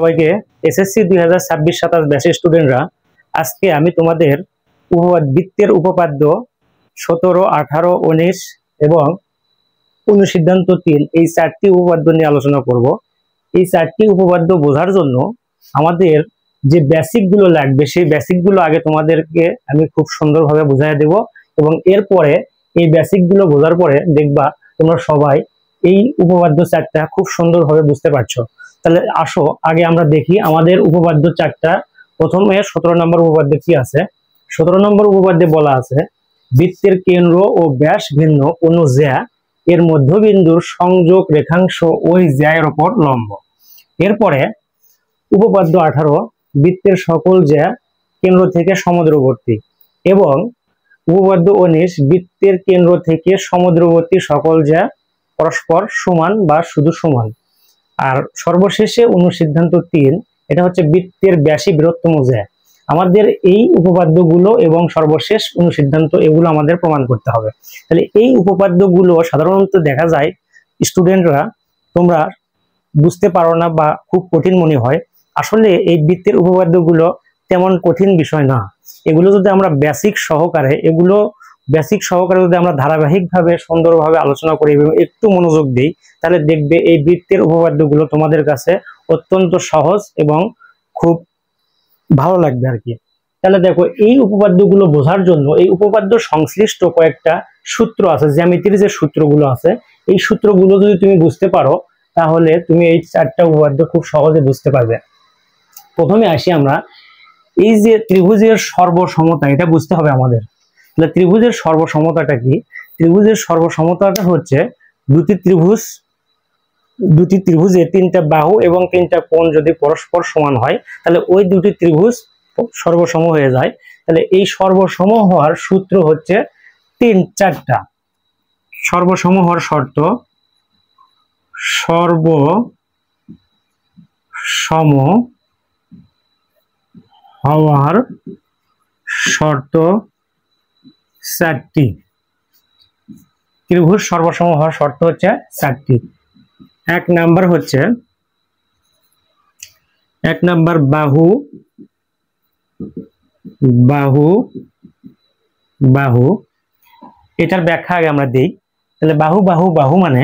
সবাইকে এসএসসি 2026-27 ব্যাচের স্টুডেন্টরা, আজকে আমি তোমাদের বৃত্তের উপপাদ্য 17, 18, 19 এবং অনুসিদ্ধান্ত 3 এই চারটি উপপাদ্য নিয়ে আলোচনা করব। এই চারটি উপপাদ্য বোঝার জন্য আমাদের যে বেসিকগুলো লাগবে সেই বেসিকগুলো আগে তোমাদেরকে আমি খুব সুন্দরভাবে বুঝিয়ে দেব এবং এরপরে এই বেসিকগুলো বোঝার পরে দেখবা তোমরা সবাই এই উপপাদ্য চারটা খুব সুন্দরভাবে বুঝতে পারছো। তাহলে আসো আগে আমরা দেখি আমাদের উপপাদ্য চারটা। প্রথমে 17 নম্বর উপপাদ্য কি আছে। 17 নম্বর উপপাদ্যে বলা আছে বৃত্তের কেন্দ্র ও ব্যাস ভিন্ন কোন জ্যা এর মধ্যবিন্দুর সংযোগ রেখাংশ ওই জ্যায়ের উপর লম্ব। এরপরে উপপাদ্য 18 বৃত্তের সকল জ্যা কেন্দ্র থেকে সমুদ্রবর্তী এবং উপপাদ্য 19 বৃত্তের কেন্দ্র থেকে সমুদ্রবর্তী সকল জ্যা পরস্পর সমান বা শুধু সমান। আর সর্বশেষে অনুসিদ্ধান্ত 3 এটা হচ্ছে বৃত্তের ব্যাসই বৃহত্তম জ্যা। আমাদের এই উপপাদ্যগুলো এবং সর্বশেষ অনুসিদ্ধান্ত এগুলো আমাদের প্রমাণ করতে হবে। তাহলে এই উপপাদ্যগুলো সাধারণত দেখা যায় স্টুডেন্টরা তোমরা বুঝতে পারো না বা খুব কঠিন মনে হয়। আসলে এই বৃত্তের উপপাদ্যগুলো তেমন কঠিন বিষয় না। এগুলো যদি আমরা বেসিক সহকারে যদি আমরা ধারাবাহিকভাবে সুন্দরভাবে আলোচনা করি এবং একটু মনোযোগ দিই, তাহলে দেখবে এই বৃত্তের উপপাদ্যগুলো তোমাদের কাছে অত্যন্ত সহজ এবং খুব ভালো লাগবে আর কি। তাহলে দেখো এই উপপাদ্যগুলো বোঝার জন্য এই উপপাদ্য সংশ্লিষ্ট কয়েকটা সূত্র আছে, জ্যামিতির যে সূত্রগুলো আছে এই সূত্রগুলো যদি তুমি বুঝতে পারো তাহলে তুমি এই চারটা উপপাদ্য খুব সহজে বুঝতে পারবে। প্রথমে আসি আমরা এই যে ত্রিভুজের সর্বসমতা, এটা বুঝতে হবে আমাদের। তাহলে ত্রিভুজের সর্বসমতাটা কি? ত্রিভুজের সর্বসমতাটা হচ্ছে দুটি ত্রিভুজের তিনটা বাহু এবং তিনটা কোণ যদি পরস্পর সমান হয় তাহলে ওই দুটি ত্রিভুজ সর্বসম হয়ে যায়। তাহলে এই সর্বসম হওয়ার সূত্র হচ্ছে 4টা। সর্বসম হওয়ার শর্ত, সর্বসম হওয়ার শর্ত 4টি। ত্রিভুজ সর্বসম হওয়ার শর্ত হচ্ছে 4টি। এক নাম্বার বাহু বাহু বাহু এটার ব্যাখ্যা আগে আমরা দিই। তাহলে বাহু বাহু বাহু মানে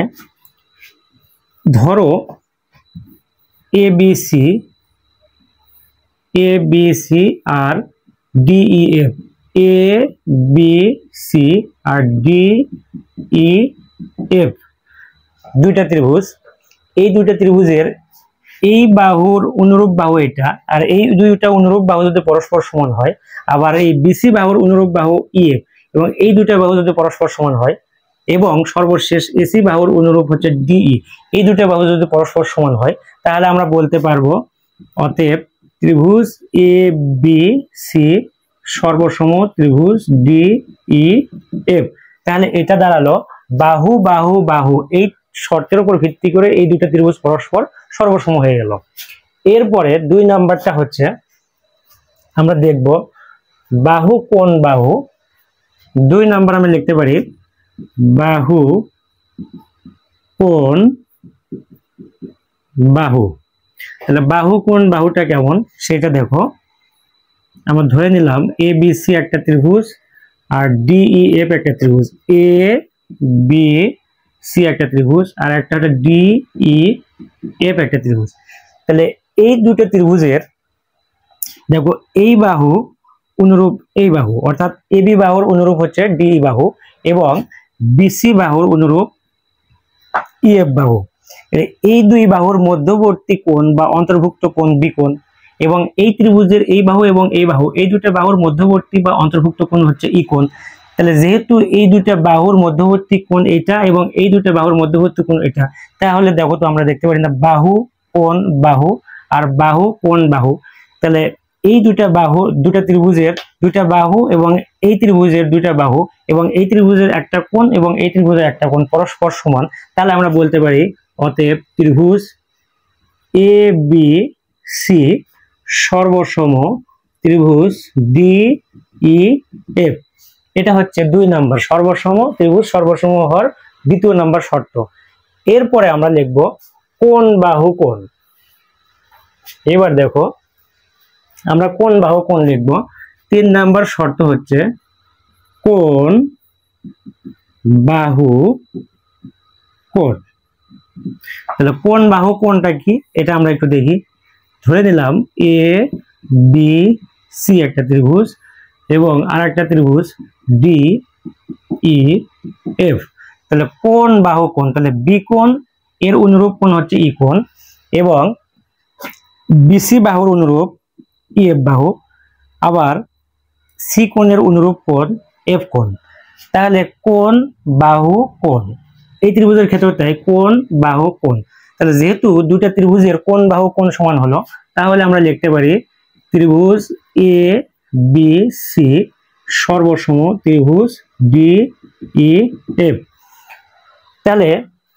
ধরো ABC আর DEF, ABC আর DEF দুইটা ত্রিভুজ। এই দুইটা ত্রিভুজের এই বাহুর অনুরূপ বাহু এটা, আর এই দুইটা অনুরূপ বাহু যদি পরস্পর সমান হয়, আবার এই BC বাহুর অনুরূপ বাহু EF এবং এই দুইটা বাহু যদি পরস্পর সমান হয়, এবং সর্বশেষ AC বাহুর অনুরূপ হচ্ছে DE, এই দুইটা বাহু যদি পরস্পর সমান হয় তাহলে আমরা বলতে পারবো অতএব ত্রিভুজ ABC সর্বসম ত্রিভুজ DEF। তাহলে এটা দাঁড়ালো বাহু বাহু বাহু এই শর্তের উপর ভিত্তি করে এই দুইটা ত্রিভুজ পরস্পর সর্বসম হয়ে গেল। এরপরে 2 নাম্বারটা হচ্ছে আমরা দেখব বাহু কোণ বাহু। 2 নাম্বার আমি লিখতে পারি বাহু কোণ বাহু। তাহলে বাহু কোণ বাহুটা কেমন সেটা দেখো। আমরা ধরে নিলাম ABC একটা ত্রিভুজ আর DEF একটা ত্রিভুজ, ABC একটা ত্রিভুজ আর একটা হচ্ছে DEF একটা ত্রিভুজ। তাহলে এই দুটো ত্রিভুজের দেখো এই বাহু অনুরূপ এই বাহু, অর্থাৎ AB বাহুর অনুরূপ হচ্ছে DE বাহু এবং BC বাহুর অনুরূপ EF বাহু। এই দুই বাহুর মধ্যবর্তী কোণ বা অন্তর্ভুক্ত কোণ B কোণ, এবং এই ত্রিভুজের এই বাহু এবং এই বাহু এই দুটো বাহুর মধ্যবর্তী বা অন্তর্ভুক্ত কোণ হচ্ছে E কোণ। তাহলে যেহেতু এই দুটো বাহুর মধ্যবর্তী কোণ এটা এবং এই দুটো বাহুর মধ্যবর্তী কোণ এটা, তাহলে দেখো তো আমরা দেখতে পারি না বাহু কোণ বাহু আর বাহু কোণ বাহু। তাহলে এই দুটা ত্রিভুজের দুইটা বাহু এবং এই ত্রিভুজের দুইটা বাহু এবং এই ত্রিভুজের একটা কোণ এবং এই ত্রিভুজের একটা কোণ পরস্পর সমান। তাহলে আমরা বলতে পারি অতএব ত্রিভুজ ABC সর্বসম ত্রিভুজ DEF। এটা হচ্ছে 2 নাম্বার সর্বসম ত্রিভুজ সর্বসম হওয়ার 2য় নাম্বার শর্ত। এরপরে আমরা লিখব কোণ বাহু কোণ। এবার দেখো আমরা কোন বাহু কোণ লিখবো। 3 নাম্বার শর্ত হচ্ছে কোন বাহু কোণ। তাহলে কোন বাহু কোণটা কি এটা আমরা একটু দেখি। ধরে নিলাম এ বি সি একটা ত্রিভুজ এবং আর একটা ত্রিভুজ ডি ই এফ। তাহলে কোন বাহু কোণ, তাহলে বি কোণ এর অনুরূপ কোণ হচ্ছে ই কোণ এবং বিসি বাহুর অনুরূপ ই এফ বাহু, আবার সি কোণের অনুরূপ কোণ এফ কোণ। তাহলে কোন বাহু কোণ, এই ত্রিভুজের ক্ষেত্রে তাই কোন বাহু কোণ। তাহলে যেহেতু দুইটা ত্রিভুজের কোন বাহু কোণ সমান হলো, তাহলে আমরা লিখতে পারি ত্রিভুজ এ বি সি সর্বসম ত্রিভুজ ডি ই এফ। তাহলে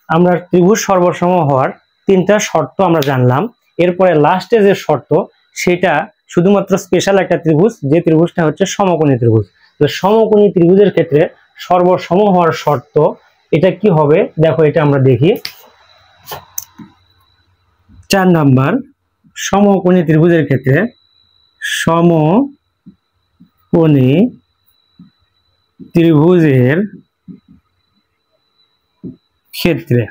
আমরা ত্রিভুজ সর্বসম হওয়ার 3টা শর্ত আমরা জানলাম। এরপরে লাস্টে যে শর্ত সেটা শুধুমাত্র স্পেশাল একটা ত্রিভুজ, যে ত্রিভুজটা হচ্ছে সমকোণী ত্রিভুজ। তো সমকোণী ত্রিভুজের ক্ষেত্রে সর্বসম হওয়ার শর্ত এটা কি হবে দেখো, এটা আমরা দেখি। 4 নাম্বার সমকোণী ত্রিভুজের ক্ষেত্রে সমকোণী ত্রিভুজের ক্ষেত্রে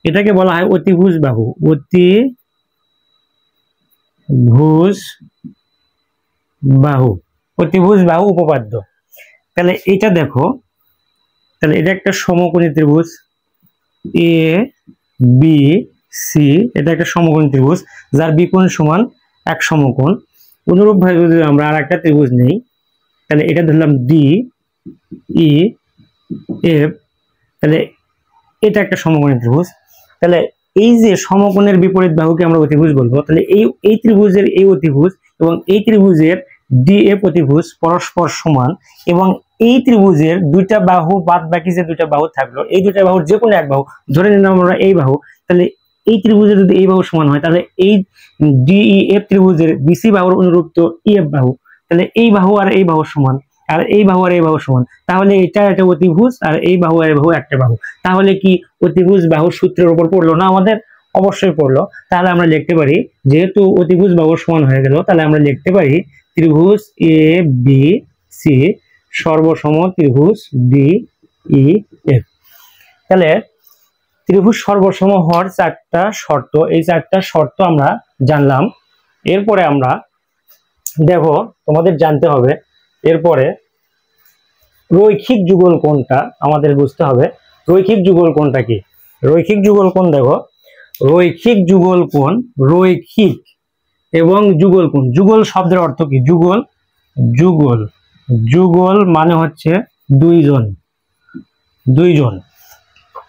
এটাকে বলা হয় অতিভুজ বাহু, অতিভুজ বাহু, অতিভুজ বাহু উপপাদ্য। তাহলে এটা দেখো, তাহলে এটা একটা সমকোণী ত্রিভুজ এ বি সি, এটা একটা সমকোণী ত্রিভুজ যার বিকোণ সমান এক সমকোণ। অনুরূপভাবে যদি আমরা আর একটা ত্রিভুজ নেই, তাহলে এটা ধরলাম ডি ই এফ, তাহলে এটা একটা সমকোণী ত্রিভুজ। তাহলে এই যে সমকোণের বিপরীত বাহুকে আমরা অতিভুজ বলবো। তাহলে এই ত্রিভুজের এই অতিভুজ এবং এই ত্রিভুজের ডি এফ অতিভুজ পরস্পর সমান এবং এই ত্রিভুজের দুইটা বাহু বাদ বাকি যে দুইটা বাহু থাকলো, এই দুইটা বাহুর যে কোনো এক বাহু, ধরে নিলাম আমরা এই বাহু, তাহলে এই ত্রিভুজের যদি এই বাহু সমান হয়, তাহলে এই ডিইএফ ত্রিভুজের বিসি বাহুর অনুরূপ তো ইএফ বাহু, তাহলে এই বাহু আর এই বাহু সমান, আর এই বাহু আর এই বাহু সমান, তাহলে এটা একটা অতিভুজ আর এই বাহু আর এই বাহু একটা বাহু। তাহলে কি অতিভুজ বাহুর সূত্রের উপর পড়লো না আমাদের? অবশ্যই পড়লো। তাহলে আমরা লিখতে পারি, যেহেতু অতিভুজ বাহুর সমান হয়ে গেল, তাহলে আমরা লিখতে পারি ত্রিভুজ এ বি সি সর্বসম ত্রিভুজ ডি ই এফ। তাহলে ত্রিভুজ সর্বসম হওয়ার 4টা শর্ত, এই 4টা শর্ত আমরা জানলাম। এরপরে আমরা দেখো তোমাদের জানতে হবে, এরপরে রৈখিক যুগল কোণটা আমাদের বুঝতে হবে। রৈখিক যুগল কোণটা কি? রৈখিক যুগল কোণ দেখো, রৈখিক যুগল কোণ, রৈখিক এবং যুগল কোণ। যুগল শব্দের অর্থ কি? যুগল, যুগল, যুগল মানে হচ্ছে দুইজন, দুইজন।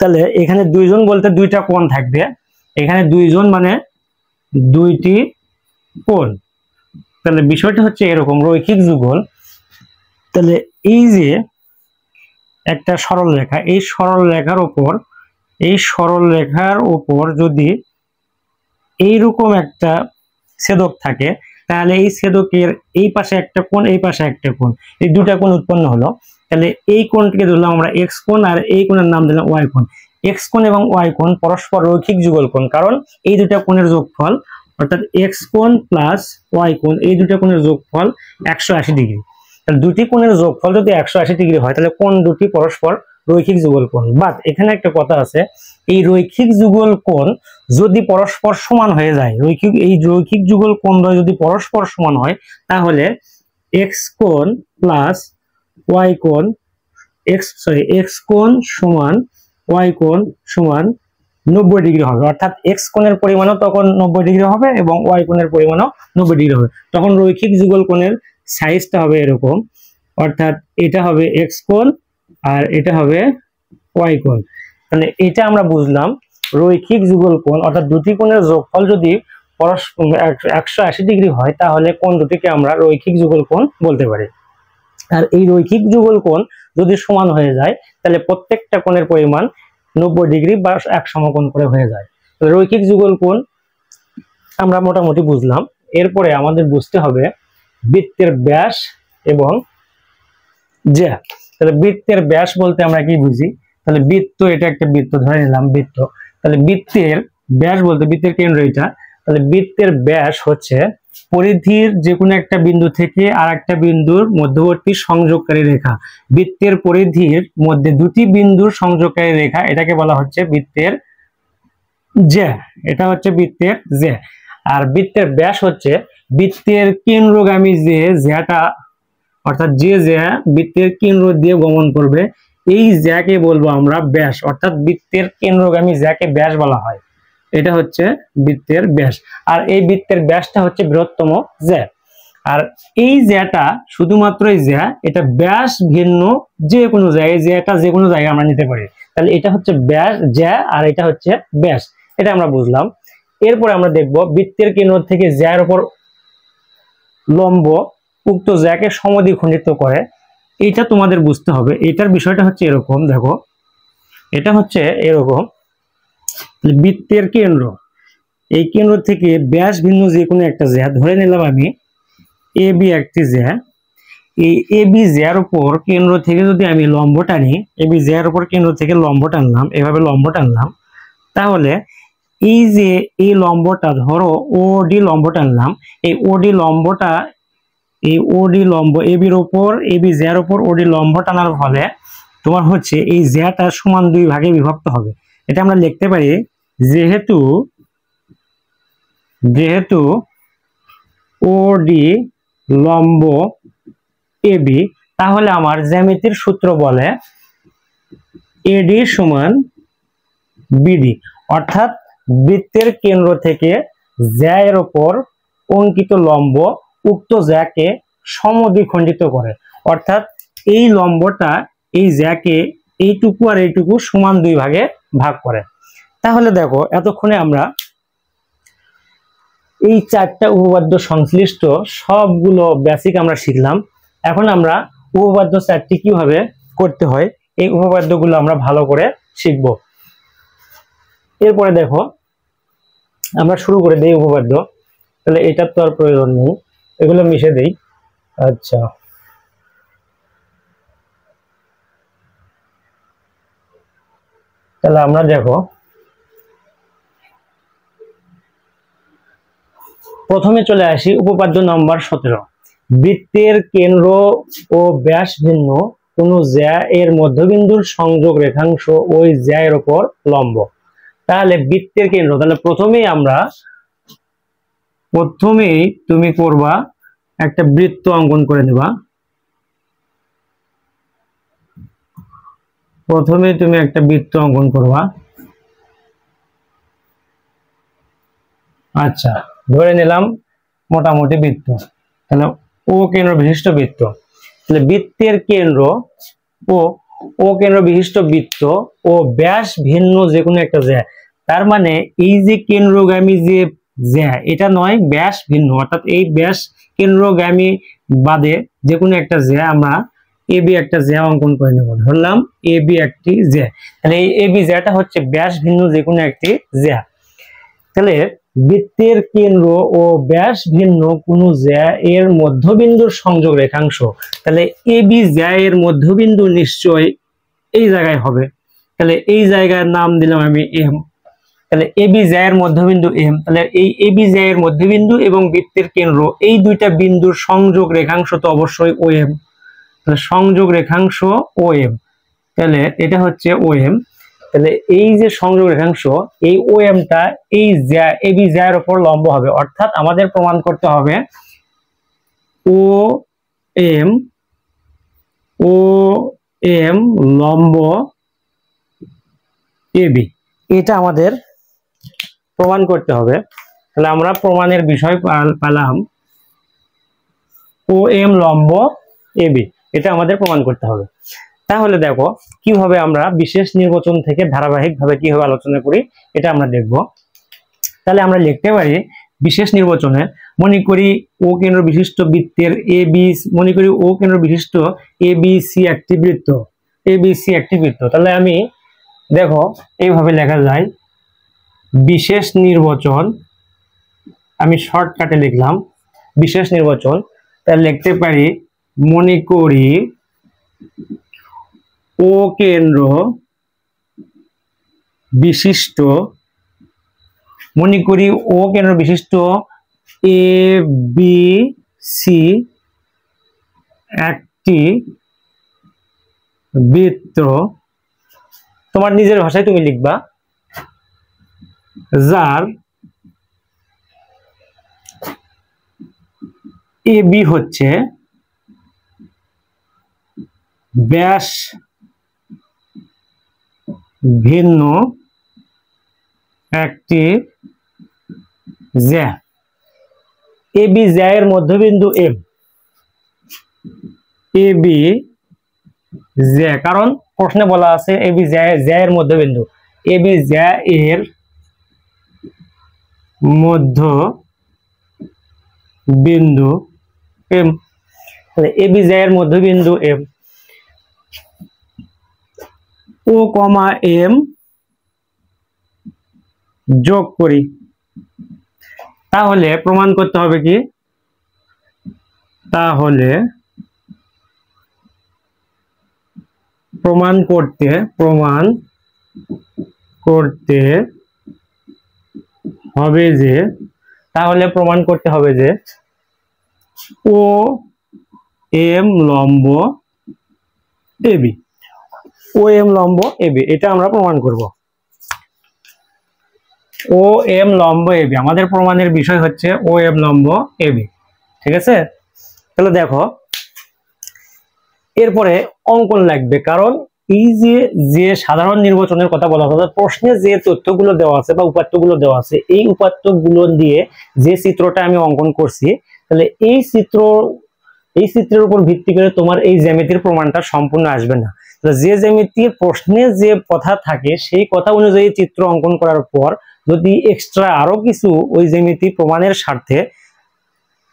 তাহলে এখানে দুইজন বলতে দুইটা কোণ থাকবে, এখানে দুইজন মানে দুইটি কোণ। তাহলে বিষয়টা হচ্ছে এরকম, রৈখিক যুগল। তাহলে এই যে একটা সরল রেখা, এই সরল রেখার উপর, এই সরল রেখার উপর যদি এইরকম একটা ছেদক থাকে, তাহলে এই ছেদকের এই পাশে একটা কোণ, এই পাশে একটা কোণ, এই দুটা কোণ উৎপন্ন হলো। তাহলে এই কোণটিকে ধরলাম আমরা এক্স কোণ আর এই কোণের নাম দিলাম ওয়াই কোণ। এক্স কোণ এবং ওয়াই কোণ পরস্পর রৈখিক যুগল কোণ, কারণ এই দুটা কোণের যোগফল অর্থাৎ এক্স কোণ প্লাস ওয়াই কোণ, এই দুটা কোণের যোগফল 180 ডিগ্রি। তাহলে দুটি কোণের যোগফল যদি 180 ডিগ্রি হয়, তাহলে কোণ দুটি পরস্পর রৈখিক যুগল কোণ। বাট এখানে একটা কথা আছে, এই রৈখিক যুগল কোণ যদি পরস্পর সমান হয়ে যায়, এই রৈখিক যুগল কোণ যদি পরস্পর সমান হয়, তাহলে এক্স কোণ প্লাস ওয়াই কোণ, এক্স কোণ সমান ওয়াই কোণ সমান 90 ডিগ্রি হবে। অর্থাৎ এক্স কোণের পরিমাণও তখন 90 ডিগ্রি হবে এবং ওয়াই কোণের পরিমাণও 90 ডিগ্রি হবে। তখন রৈখিক যুগল কোণের সাইজটা হবে এরকম, অর্থাৎ এটা হবে এক্স কোণ আর এটা হবে ওয়াই কোণ। তাহলে এটা আমরা বুঝলাম রৈখিক যুগল কোণ, অর্থাৎ দুটি কোণের যোগফল যদি পরস্পর 180 ডিগ্রি হয়, তাহলে কোণ দুটিকে আমরা রৈখিক যুগল কোণ বলতে পারি। আর এই রৈখিক যুগল কোণ যদি সমান হয়ে যায়, তাহলে প্রত্যেকটা কোণের পরিমাণ 90 ডিগ্রি বা এক সমকোণ করে হয়ে যায়। রৈখিক যুগল কোণ আমরা মোটামুটি বুঝলাম। এরপরে আমাদের বুঝতে হবে বৃত্তের ব্যাস এবং জ্যা। তাহলে বৃত্তের ব্যাস বলতে আমরা কি বুঝি? তাহলে বৃত্ত, এটা একটা বৃত্ত ধরে নিলাম বৃত্ত। তাহলে বৃত্তের ব্যাস বলতে বৃত্তের কেন্দ্র এটা, তাহলে বৃত্তের ব্যাস হচ্ছে পরিধির যে কোনো একটা বিন্দু থেকে আর একটা বিন্দুর মধ্যবর্তী সংযোগকারী রেখা। বৃত্তের পরিধির মধ্যে দুটি বিন্দুর সংযোগকারী রেখা, এটাকে বলা হচ্ছে বৃত্তের জ্যা। এটা হচ্ছে বৃত্তের জ্যা। আর বৃত্তের ব্যাস হচ্ছে বৃত্তের কেন্দ্রগামী যে জ্যাটা, অর্থাৎ যে জ্যা বৃত্তের কেন্দ্র দিয়ে গমন করবে, এই জ্যাকে বলবো আমরা ব্যাস, অর্থাৎ বৃত্তের কেন্দ্রগামী জ্যাকে ব্যাস বলা হয়। এটা হচ্ছে বৃত্তের ব্যাস। আর এই বৃত্তের ব্যাসটা হচ্ছে বৃহত্তম জ্যা। আর এই জ্যাটা শুধুমাত্র এই জ্যা, এটা ব্যাস ভিন্ন যে কোনো জায়গায়, জ্যাটা যে কোনো জায়গায় আমরা নিতে পারি। তাহলে এটা হচ্ছে ব্যাস জ্যা, আর এটা হচ্ছে ব্যাস, এটা আমরা বুঝলাম। এরপরে আমরা দেখব বৃত্তের কেন্দ্র থেকে জ্যার উপর লম্ব উক্ত জ্যাকে সমদ্বিখণ্ডিত করে। এটা তোমাদের বুঝতে হবে। এটার বিষয়টা হচ্ছে এরকম, দেখো এটা হচ্ছে এরকম, বৃত্তের কেন্দ্র, এই কেন্দ্র থেকে ব্যাস ভিন্ন যে কোনো একটা জ্যা, ধরে নিলাম আমি এ বি একটি জ্যা। এই এ বি জ্যার উপর কেন্দ্র থেকে যদি আমি লম্ব টানি, এ বি জ্যার উপর কেন্দ্র থেকে লম্ব টানলাম, এভাবে লম্ব টানলাম, তাহলে এই যে এই লম্বটা, ধরো ওডি লম্ব টানলাম, এই ওডি লম্বটা, এই ওডি লম্ব এ বির উপর, এ বি জ্যার উপর ওডি লম্ব টানার ফলে তোমার হচ্ছে এই জ্যাটা সমান দুই ভাগে বিভক্ত হবে। এটা আমরা লিখতে পারি যেহেতু ওডি লম্ব এ বি, তাহলে আমার জ্যামিতির সূত্র বলে এডি সমান বিডি, অর্থাৎ বৃত্তের কেন্দ্র থেকে জ্যা এর উপর অঙ্কিত লম্ব উক্ত জ্যাকে সমদ্বিখণ্ডিত করে, অর্থাৎ এই লম্বটা এই জ্যাকে এইটুকু আর এইটুকু সমান দুই ভাগে ভাগ করে। তাহলে দেখো এতক্ষণে আমরা এই চারটা উপপাদ্য সংশ্লিষ্ট সবগুলো বেসিক আমরা শিখলাম। এখন আমরা উপপাদ্য চারটি কিভাবে করতে হয় এই উপপাদ্যগুলো আমরা ভালো করে শিখব। এরপরে দেখো আমরা শুরু করে দেই উপপাদ্য। তাহলে এটার তো আর প্রয়োজন নেই, এগুলো মিশে দেই। আচ্ছা, তাহলে আমরা দেখো প্রথমে চলে আসি উপপাদ্য নম্বর 17। বৃত্তের কেন্দ্র ও ব্যাস ভিন্ন কোন জ্যা এর মধ্যবিন্দুর সংযোগ রেখাংশ ওই জ্যা এর উপর লম্ব। তাহলে বৃত্তের কেন্দ্র, তাহলে প্রথমেই তুমি করবা একটা বৃত্ত অঙ্কন করে নেবা। প্রথমে তুমি একটা বৃত্ত অঙ্কন করবা। আচ্ছা, ধরে নিলাম মোটামুটি বৃত্ত, তাহলে ও কেন্দ্র বিশিষ্ট বৃত্ত। তাহলে বৃত্তের কেন্দ্র ও কেন্দ্র বিশিষ্ট বৃত্ত ও ব্যাস ভিন্ন যে কোনো একটা জ্যা, তার মানে এই যে কেন্দ্রগামী যে জ্যা এটা নয়, ব্যাস ভিন্ন, অর্থাৎ এই ব্যাস কেন্দ্রগামী বাদে যে কোনো একটা জ্যা আমরা এ বি একটা জ্যা অঙ্কন করে নেব। ধরলাম এ বি একটি জ্যা, তাহলে এই এ বি জ্যাটা হচ্ছে ব্যাস ভিন্ন যে কোনো একটি জ্যা। তাহলে বৃত্তের কেন্দ্র ও ব্যাস ভিন্ন কোন জ্যা এর মধ্যবিন্দুর সংযোগ রেখাংশ, তাহলে এ বি জ্যা এর মধ্যবিন্দু নিশ্চয় এই জায়গায় হবে। তাহলে এই জায়গার নাম দিলাম আমি এম। তাহলে এ বি জ্যা এর মধ্যবিন্দু এম, তাহলে এই এ বি জ্যা এর মধ্যবিন্দু এবং বৃত্তের কেন্দ্র এই দুইটা বিন্দুর সংযোগ রেখাংশ তো অবশ্যই ও এম। তাহলে সংযোগ রেখাংশ ও এম, তাহলে এটা হচ্ছে ও এম। তাহলে এই যে সংযোগ রেখাংশ, এই ও এমটা এই জ্যা এ বি জ্যা এর উপর লম্ব হবে, অর্থাৎ আমাদের প্রমাণ করতে হবে ও এম লম্ব এ বি, এটা আমাদের প্রমাণ করতে হবে। তাহলে আমরা প্রমাণের বিষয় পেলাম ও এম লম্ব এ বি, এটা আমাদের প্রমাণ করতে হবে। তাহলে দেখো কিভাবে আমরা বিশেষ নির্বাচন থেকে ধারাবাহিকভাবে কিভাবে আলোচনা করি এটা আমরা দেখব। তাহলে আমরা লিখতে পারি বিশেষ নির্বাচনে, মনে করি ও কেন্দ্র বিশিষ্ট বৃত্তের এ বি, মনে করি ও কেন্দ্র বিশিষ্ট এ বি সি একটি বৃত্ত, এ বি সি একটি বৃত্ত। তাহলে আমি দেখো এইভাবে লেখা যায় বিশেষ নির্বাচন, আমি শর্টকাটে লিখলাম বিশেষ নির্বাচন। তাহলে লিখতে পারি মনে করি ও কেন্দ্র বিশিষ্ট মনে করি ও কেন্দ্র বিশিষ্ট এ বি সি একটি বৃত্ত, তোমার নিজের ভাষায় তুমি লিখবা, যার এ বি হচ্ছে ব্যাস ভিন্ন একটি জ্যা, এ বি জ্যা এর মধ্যবিন্দু এম, এ বি জ্যা, কারণ প্রশ্নে বলা আছে এ বি জ্যা এর মধ্যবিন্দু, এ বি জ্যা এর মধ্য বিন্দু এম, এ বি জ্যা এর মধ্যবিন্দু এম, ও কমা এম যোগ করি, তাহলে প্রমাণ করতে হবে কি, তাহলে প্রমাণ করতে হবে যে, তাহলে প্রমাণ করতে হবে যে ও এম লম্ব এবি, ও এম লম্ব এবি, এটা আমরা প্রমাণ করব। ও এম লম্ব এবি আমাদের প্রমাণের বিষয় হচ্ছে ও এম লম্ব এবি, ঠিক আছে। তাহলে দেখো এরপরে অঙ্কন লাগবে, কারণ এই যে সাধারণ নির্বাচনের কথা বলা হচ্ছে, প্রশ্নে যে তথ্যগুলো দেওয়া আছে বা উপাত্তগুলো দেওয়া আছে, এই উপাত্তগুলো দিয়ে যে চিত্রটা আমি অঙ্কন করছি, তাহলে এই চিত্রের উপর ভিত্তি করে তোমার এই জ্যামিতির প্রমাণটা সম্পূর্ণ আসবে না। যে জ্যামিতির প্রশ্নে যে কথা থাকে সেই কথা অনুযায়ী চিত্র অঙ্কন করার পর যদি এক্সট্রা আরো কিছু ওই জ্যামিতি প্রমাণের স্বার্থে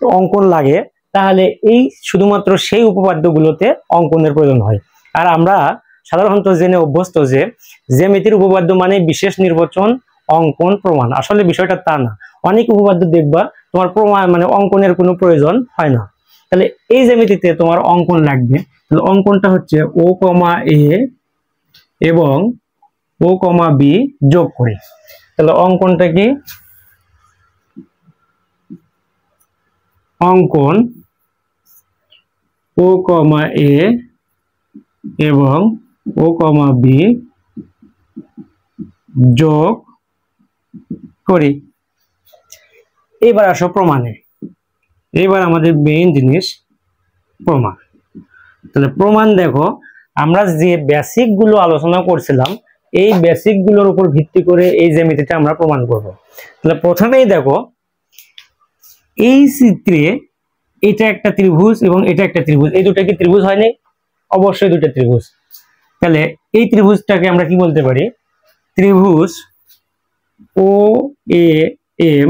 অঙ্কন লাগে, তাহলে এই শুধুমাত্র সেই উপপাদ্যগুলোতে অঙ্কনের প্রয়োজন হয়। আর আমরা সাধারণত জেনে অভ্যস্ত যে জ্যামিতির উপপাদ্য মানে বিশেষ নির্বাচন, অঙ্কন, প্রমাণ। আসলে বিষয়টা তা না, অনেক উপপাদ্য দেখবা তোমার প্রমাণ মানে অঙ্কনের কোনো প্রয়োজন হয় না। তাহলে এই জ্যামিতিতে তোমার অঙ্কন লাগবে, তাহলে অঙ্কনটা হচ্ছে ও কমা এ এবং ও কমা বি যোগ করি। তাহলে অঙ্কনটা কি, অঙ্কন ও কমা এ এবং ও কমা বি যোগ করি। এবার আসো প্রমাণে, এবার আমাদের মেইন জিনিস প্রমাণ। তাহলে প্রমাণ দেখো, আমরা যে বেসিক গুলো আলোচনা করছিলাম এই বেসিক গুলোর উপর ভিত্তি করে এই জ্যামিতিটা আমরা প্রমাণ করব। তাহলে প্রথমেই দেখো এই চিত্রে এটা একটা ত্রিভুজ এবং এটা একটা ত্রিভুজ, এই দুটো কি ত্রিভুজ হয়নি? অবশ্যই দুটো ত্রিভুজ। তাহলে এই ত্রিভুজটাকে আমরা কি বলতে পারি, ত্রিভুজ ও এ এম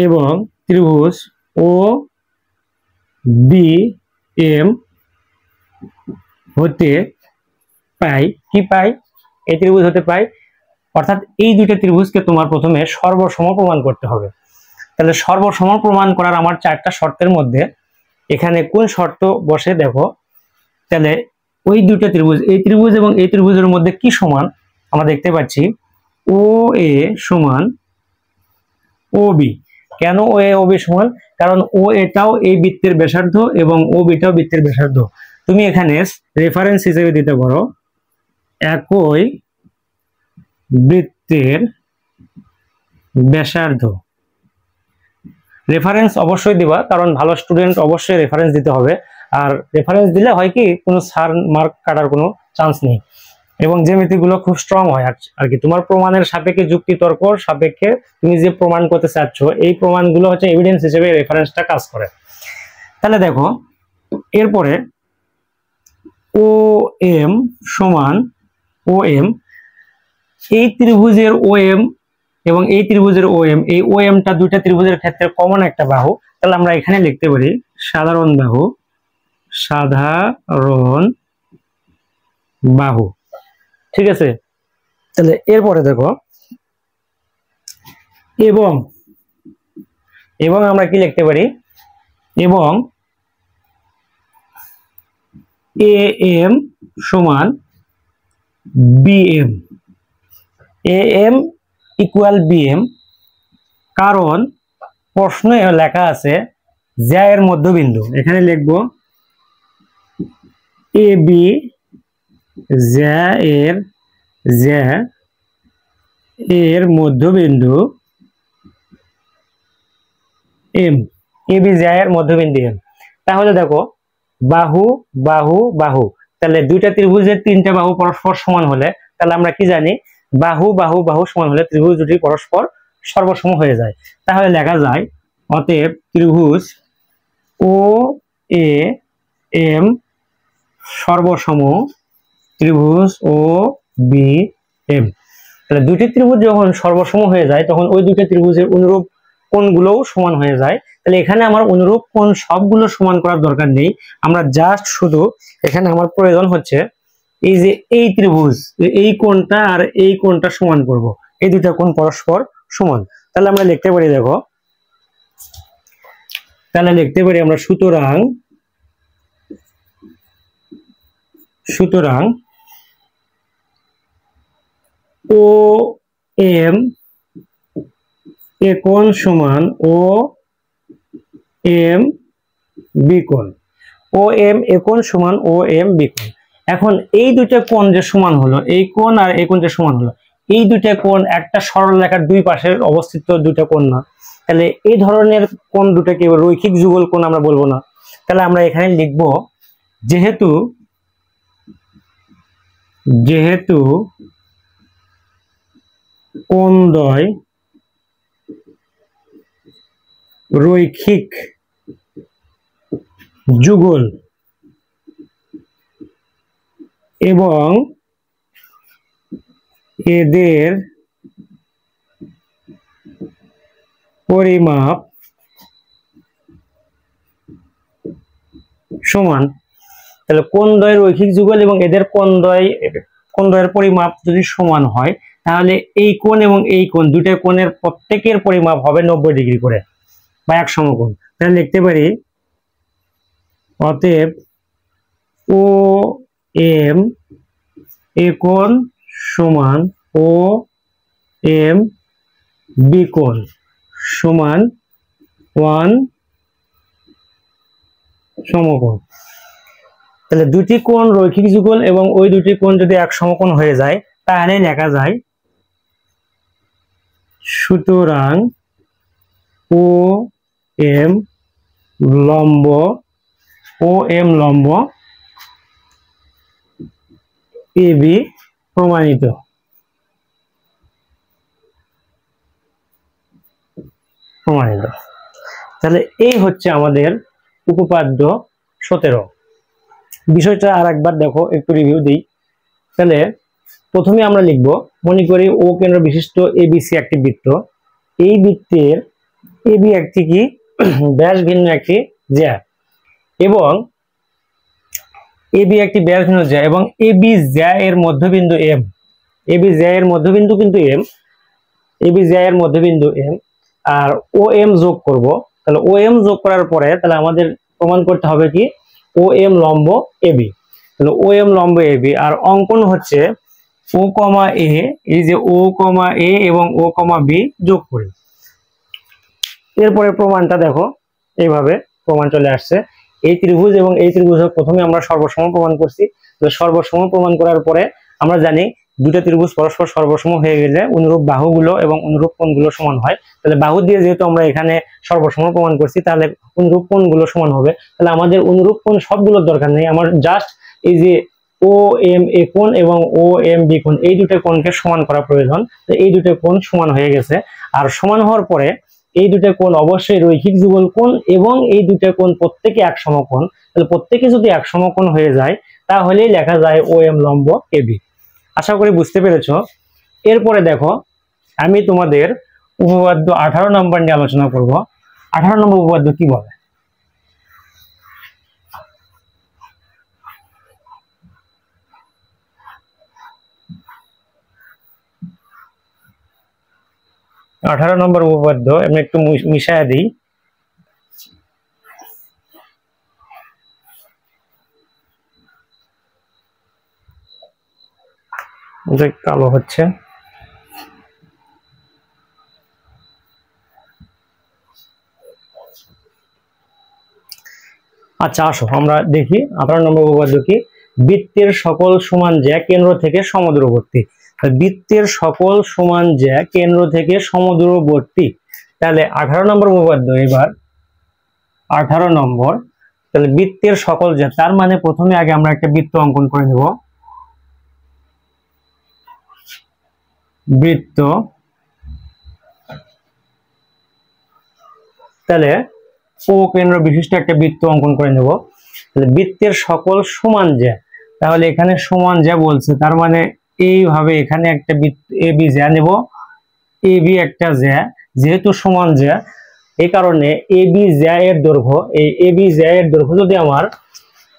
এবং ত্রিভুজ ও বি এম হতে পাই, কি পাই, এই ত্রিভুজ হতে পাই। অর্থাৎ এই দুইটা ত্রিভুজকে তোমার প্রথমে সর্বসম প্রমাণ করতে হবে। তাহলে সর্বসম প্রমাণ করার আমার চারটা শর্তের মধ্যে এখানে কোন শর্ত বসে দেখো। তাহলে ওই দুইটা ত্রিভুজ, এই ত্রিভুজ এবং এই ত্রিভুজের মধ্যে কি সমান, আমরা দেখতে পাচ্ছি ও এ সমান ও বি। কেন ও এ ও বি সমান? কারণ ও এটাও এই বৃত্তের ব্যাসার্ধ এবং ও বিটাও বৃত্তের ব্যাসার্ধ। তুমি এখানে রেফারেন্স হিসেবে দিতে পারো একই বৃত্তের ব্যাসার্ধ। রেফারেন্স অবশ্যই দিবা, কারণ ভালো স্টুডেন্ট অবশ্যই রেফারেন্স দিতে হবে। আর রেফারেন্স দিলে হয় কি, কোনো সার মার্ক কাটার কোনো চান্স নেই এবং জ্যামিতিগুলো খুব স্ট্রং হয় আর কি। তোমার প্রমাণের সাপেক্ষে, যুক্তি তর্ক সাপেক্ষে তুমি যে প্রমাণ করতে চাচ্ছ এই প্রমাণগুলো হচ্ছে এভিডেন্স হিসেবে রেফারেন্সটা কাজ করে। তাহলে দেখো এরপরে ও এম সমান ও এম, এই ত্রিভুজের ও এম এবং এই ত্রিভুজের ও এম, এই ও এমটা দুইটা ত্রিভুজের ক্ষেত্রে কমন একটা বাহু। তাহলে আমরা এখানে লিখতে পারি সাধারণ বাহু, সাধারণ বাহু, ঠিক আছে। তাহলে এরপরে দেখো এবং এবং আমরা কি লিখতে পারি, এবং এ এম সমান B M, A M equal B M, কারণ প্রশ্নে লেখা আছে জ্যা এর মধ্যবিন্দু, এখানে লিখবো এ বি জ্যা এর মধ্যবিন্দু এম, এ বি জ্যা এর মধ্যবিন্দু এম। তাহলে দেখো বাহু বাহু বাহু, তাহলে দুইটা ত্রিভুজের তিনটা বাহু পরস্পর সমান হলে তাহলে আমরা কি জানি বাহু বাহু বাহু সমান হলে ত্রিভুজ দুটি পরস্পর সর্বসম হয়ে যায়। তাহলে লেখা যায় অতএব ত্রিভুজ ও এ এম সর্বসম ত্রিভুজ ও বি এম। তাহলে দুটি ত্রিভুজ যখন সর্বসম হয়ে যায় তখন ওই দুটি ত্রিভুজের অনুরূপ কোণগুলোও সমান হয়ে যায়। তাহলে এখানে আমার অনুরূপ কোণ সবগুলো সমান করার দরকার নেই, আমরা জাস্ট শুধু এখানে আমার প্রয়োজন হচ্ছে এই যে এই ত্রিভুজ এই কোণটা আর এই কোণটা সমান করব, এই দুটা কোণ পরস্পর সমান। তাহলে আমরা লিখতে পারি, দেখো তাহলে লিখতে পারি আমরা সুতরাং ও এম এ কোণ সমান ও এম বি কোণ, ও এম এ কোণ সমান ও এম বি কোণ। এখন এই দুইটা কোণ যে সমান হলো, এই কোণ আর এই কোণ যে সমান হলো, এই দুইটা কোণ একটা সরল রেখার দুই পাশের অবস্থিত দুইটা কোণ না, তাহলে এই ধরনের কোণ দুটাকে রৈখিক যুগল কোণ আমরা বলবো না। তাহলে আমরা এখানে লিখব যেহেতু কোণদ্বয় রৈখিক যুগল এবং এদের পরিমাপ সমান। তাহলে কোণদ্বয় রৈখিক যুগল এবং এদের কোণদ্বয়ের পরিমাপ যদি সমান হয় তাহলে এই কোণ এবং এই কোণ দুইটা কোণের প্রত্যেকের পরিমাপ হবে 90 ডিগ্রি করে বা এক সমকোণ। তাহলে লিখতে পারি অতএব ও এম এ কোণ সমান ও এম বি কোণ সমান 1 সমকোণ। তাহলে দুটি কোণ রৈখিক যুগল এবং ওই দুটি কোণ যদি এক সমকোণ হয়ে যায় তাহলে লেখা যায় সুতরাং ও এম লম্ব এ বি প্রমাণিত। তাহলে এই হচ্ছে আমাদের উপপাদ্য 17। বিষয়টা আর একবার দেখো, একটু রিভিউ দিই। তাহলে প্রথমে আমরা লিখব, মনে করি ও কেন্দ্র বিশিষ্ট এবিসি একটি বৃত্ত, এই বৃত্তের এবি একটি কি ব্যাস ভিন্ন একটি জ্যা এবং এবি একটি ব্যাস ভিন্ন জ্যা এবং এবি জ্যা এর মধ্যবিন্দু এম, এবি জ্যা এর মধ্যবিন্দু কিন্তু এম, এবি জ্যা এর মধ্যবিন্দু এম আর ও এম যোগ করব। তাহলে ও এম যোগ করার পরে তাহলে আমাদের প্রমাণ করতে হবে কি ও এম লম্ব এবি। তাহলে ও এম লম্ব এবি আর অঙ্কন হচ্ছে ও কমা এ, এই যে ও কমা এ এবং ও কমা বি যোগ করি। এরপরে প্রমাণটা দেখো, এইভাবে প্রমাণ চলে আসছে। এই ত্রিভুজ এবং এই ত্রিভুজ প্রথমে আমরা সর্বসম প্রমাণ করছি। সর্বসম প্রমাণ করার পরে আমরা জানি দুটো ত্রিভুজ পরস্পর সর্বসম হয়ে গেলে অনুরূপ বাহুগুলো এবং অনুরূপ কোণগুলো সমান হয়। তাহলে বাহু দিয়ে যেহেতু আমরা এখানে সর্বসম প্রমাণ করছি তাহলে অনুরূপ কোণগুলো সমান হবে। তাহলে আমাদের অনুরূপ কোণ সবগুলোর দরকার নেই, আমার জাস্ট এই যে ও এম এ কোণ এবং ও এম বি কোণ এই দুটো কোণকে সমান করা প্রয়োজন। তো এই দুটো কোণ সমান হয়ে গেছে। আর সমান হওয়ার পরে এই দুটো কোণ অবশ্যই রৈখিক যুগল কোণ এবং এই দুটো কোণ প্রত্যেকে এক সমকোণ। তাহলে প্রত্যেকে যদি এক সমকোণ হয়ে যায় তাহলেই লেখা যায় ও এম লম্ব এবি। আশা করি বুঝতে পেরেছো। এরপরে দেখো আমি তোমাদের উপপাদ্য 18 নম্বর নিয়ে আলোচনা করব। 18 নম্বর উপপাদ্য কি বলে? 18 নম্বর উপপাদ্য আমি একটু মিশায়া দিই। কালো হচ্ছে। আচ্ছা আসো আমরা দেখি 18 নম্বর উপপাদ্য কি। বৃত্তের সকল সমান জ্যা কেন্দ্র থেকে সমদূরবর্তী। বৃত্তের সকল সমান জ্যা কেন্দ্র থেকে সমদূরবর্তী। তাহলে 18 নম্বর উপপাদ্য। এবার 18 নম্বর, তাহলে বৃত্তের সকল জ্যা, তার মানে প্রথমে আগে আমরা একটা বৃত্ত অঙ্কন করে নেব। বৃত্ত, তাহলে ও কেন্দ্র বিশিষ্ট একটা বৃত্ত অঙ্কন করে নেব। তাহলে বৃত্তের সকল সমান জ্যা, তাহলে এখানে সমান জ্যা বলছে, তার মানে এইভাবে এখানে একটা বৃত্ত এ বি জ্যা নেব। এ বি একটা জ্যা, যেহেতু সমান জ্যা এই কারণে এ বি জ্যা এর দৈর্ঘ্য, এই এ বি জ্যা এর দৈর্ঘ্য যদি আমার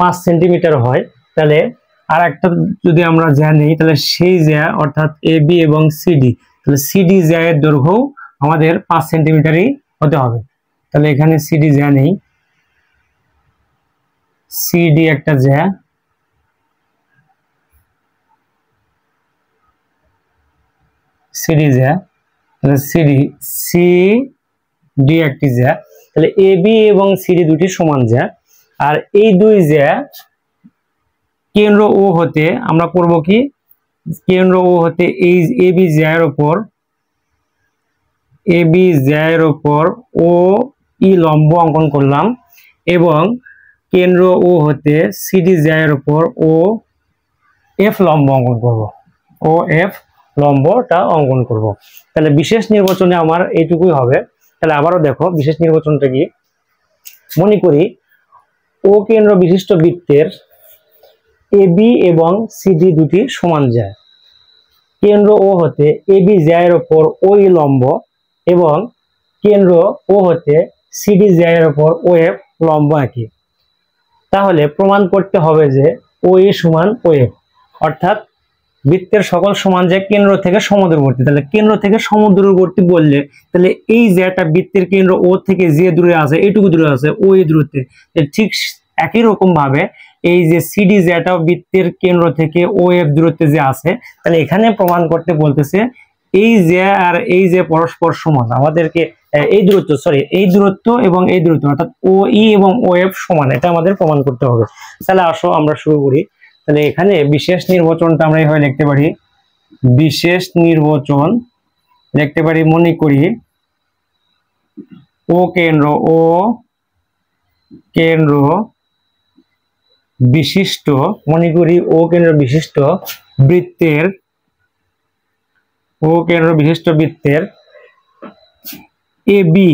5 সেন্টিমিটার হয়, তাহলে আর একটা যদি আমরা জ্যা নেই, তাহলে সেই জ্যা অর্থাৎ এ বি এবং সিডি, তাহলে সিডি জ্যা এর দৈর্ঘ্য আমাদের 5 সেন্টিমিটারই হতে হবে। তাহলে এখানে সিডি জ্যা নেই, সিডি একটা জ্যা, সিডি জ্যা, তাহলে সিডি সিডি একটি জ্যা, তাহলে এ বি এবং সিডি দুটি সমান জ্যা। আর এই দুই জ্যা কেন্দ্র ও হতে আমরা করব কি, কেন্দ্র ও হতে এই এ বি জ্যা এর উপর, এ বি জ্যা এর উপর ও ই লম্ব অঙ্কন করলাম, এবং কেন্দ্র ও হতে সিডি জ্যা এর উপর ও এফ লম্ব অঙ্কন করব, ও এফ লম্বটা অঙ্কন করব। তাহলে বিশেষ নির্বাচনে আমার এইটুকুই হবে। তাহলে আবারও দেখো বিশেষ নির্বাচনটা কি। মনে করি ও কেন্দ্র বিশিষ্ট বৃত্তের এ বি এবং সিডি দুটি সমান জ্যা, কেন্দ্র ও হতে এ বি জ্যা এর উপর ও ই লম্ব, এবং কেন্দ্র ও হতে সিডি জ্যা এর উপর ও এফ লম্ব একই। তাহলে প্রমাণ করতে হবে যে ও ই সমান ও এফ, অর্থাৎ বৃত্তের সকল সমান জ্যা কেন্দ্র থেকে সমদূরবর্তী। তাহলে কেন্দ্র থেকে সমদূরবর্তী বললে তাহলে এই জ্যাটা বৃত্তের কেন্দ্র ও থেকে যে দূরে আছে, এইটুকু দূরে আছে ও এই দূরত্বে, ঠিক একই রকম ভাবে এই যে সিডি জ্যাটাও বৃত্তের কেন্দ্র থেকে ও এফ দূরত্বে যে আছে। তাহলে এখানে প্রমাণ করতে বলতেছে এই জ্যা আর এই যে পরস্পর সমান, আমাদেরকে এই দূরত্ব এই দূরত্ব এবং এই দূরত্ব অর্থাৎ ও ই এবং ও এফ সমান, এটা আমাদের প্রমাণ করতে হবে। তাহলে আসো আমরা শুরু করি। তাহলে এখানে বিশেষ নির্বাচনটা আমরা এইভাবে লিখতে পারি। বিশেষ নির্বাচন লিখতে পারি, মনে করি ও কেন্দ্র বিশিষ্ট, মনে করি ও কেন্দ্র বিশিষ্ট বৃত্তের, ও কেন্দ্র বিশিষ্ট বৃত্তের এ বি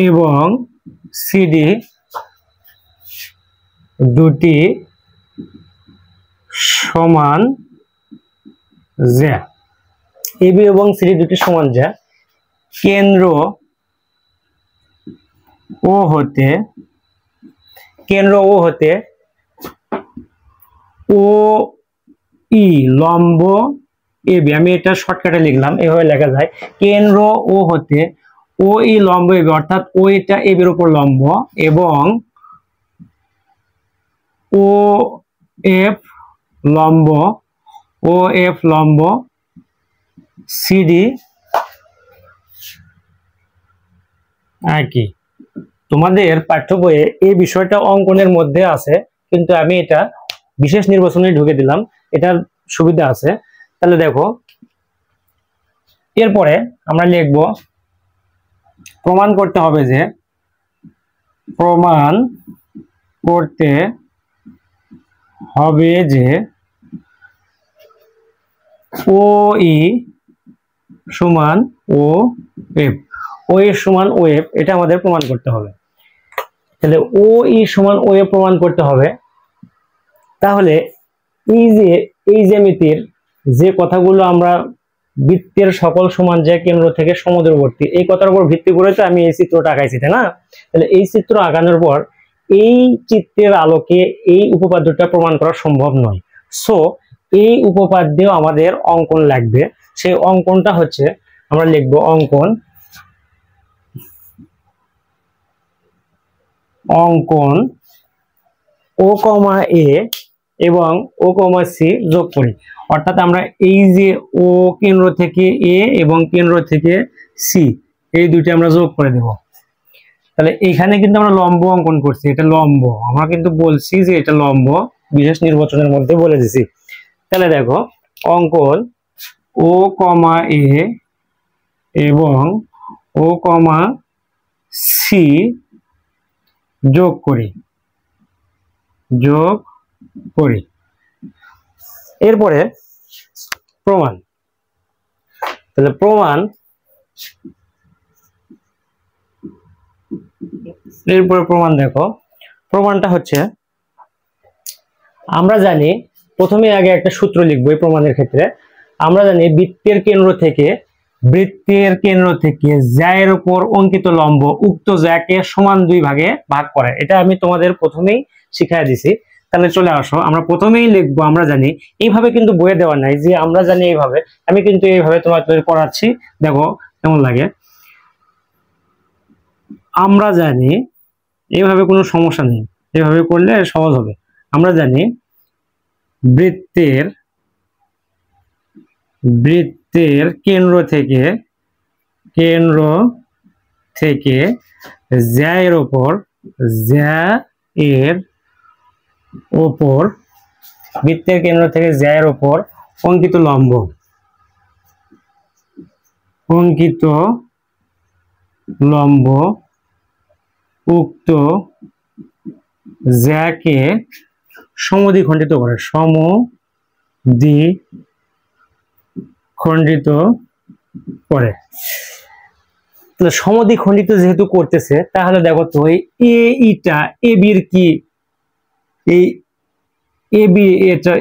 এবং সিডি দুটি সমান জ্যা, এ বি এবং সিডি দুটি সমান জ্যা, কেন্দ্র ও হতে ও ই লম্ব এ বি, আমি এটা শর্টকাটে লিখলাম, এভাবে লেখা যায় কেন্দ্র ও হতে ও ই লম্ব এ বি, অর্থাৎ ও এটা এ বির উপর লম্ব, এবং ও এফ লম্ব, ও এফ লম্ব সিডি একই। তোমাদের পাঠ্য বইয়ে এই বিষয়টা অঙ্কনের মধ্যে আছে, কিন্তু আমি এটা বিশেষ নির্বাচনে ঢুকে দিলাম, এটার সুবিধা আছে। তাহলে দেখো এরপরে আমরা লিখব প্রমাণ করতে হবে যে, প্রমাণ করতে হবে যে ও ই সমান ও এফ, ও এ সমান ও এফ, এটা আমাদের প্রমাণ করতে হবে। তাহলে ও ই সমান ও এফ প্রমাণ করতে হবে। তাহলে এই জ্যামিতির যে কথাগুলো আমরা বৃত্তের সকল সমান জ্যা কেন্দ্র থেকে সমদূরবর্তী, এই কথার উপর ভিত্তি করে তো আমি এই চিত্রটা আঁকাইছি, তাই না? তাহলে এই চিত্র আঁকানোর পর এই চিত্রের আলোকে এই উপপাদ্যটা প্রমাণ করা সম্ভব নয়। সো এই উপপাদ্যেও আমাদের অঙ্কন লাগবে। সেই অঙ্কনটা হচ্ছে আমরা লিখব অঙ্কন ও কমা এ এবং ও কমা সি যোগ করি, অর্থাৎ আমরা এই যে ও কেন্দ্র থেকে এ এবং কেন্দ্র থেকে সি, এই দুটি আমরা যোগ করে দেব। তাহলে এখানে কিন্তু আমরা লম্ব অঙ্কন করছি, এটা লম্ব, আমরা কিন্তু বলছি যে এটা লম্ব, বিশেষ নির্বাচনের মধ্যে বলে দিছি। তাহলে দেখো অঙ্কন ও কমা এ এবং ও কমা সি যোগ করি, এরপরে প্রমাণ। তাহলে প্রমাণ, এরপরে প্রমাণ দেখো, প্রমাণটা হচ্ছে আমরা জানি, প্রথমে আগে একটা সূত্র লিখবো এই প্রমাণের ক্ষেত্রে। আমরা জানি বৃত্তের কেন্দ্র থেকে জ্যায়ের উপর অঙ্কিত লম্ব উক্ত জ্যাকে সমান 2 ভাগে ভাগ করে। এটা আমি তোমাদের প্রথমেই শিখিয়ে দিছি। তাহলে চলে আসো, আমরা প্রথমেই লিখবো, আমরা জানি এইভাবে কিন্তু বইয়ে দেওয়া নাই যে আমরা জানি এইভাবে, আমি কিন্তু এইভাবে তোমাদের পড়াচ্ছি, দেখো কেমন লাগে। আমরা জানি এইভাবে কোনো সমস্যা নেই, এইভাবে করলে সহজ হবে। আমরা জানি বৃত্তের কেন্দ্র থেকে জ্যা এর ওপর বৃত্তের কেন্দ্র থেকে জ্যা এর ওপর অঙ্কিত লম্ব উক্ত জ্যাকে সমদ্বিখণ্ডিত করে। তাহলে সমদ্বিখণ্ডিত যেহেতু করতেছে, তাহলে দেখো তো এ ইটা এ বির কি, এই এ বি, এটা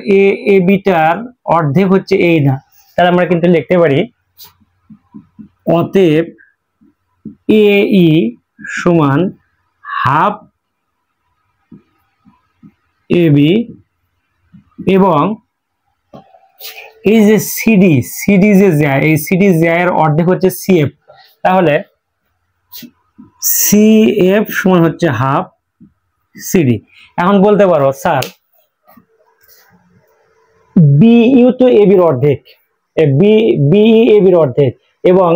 এ বিটার অর্ধেক হচ্ছে এই না, তাহলে আমরা কিন্তু লিখতে পারি অতএব এ ই সমান হাফ এ বি, এবং এই যে সিডি যে জ্যা, এই সিডি জ্যা এর অর্ধেক হচ্ছে সিএফ, তাহলে সিএফ সমান হচ্ছে হাফ সিডি। এখন বলতে পারো স্যার বিইউ তো এ বির অর্ধেক, বিই এ বির অর্ধেক এবং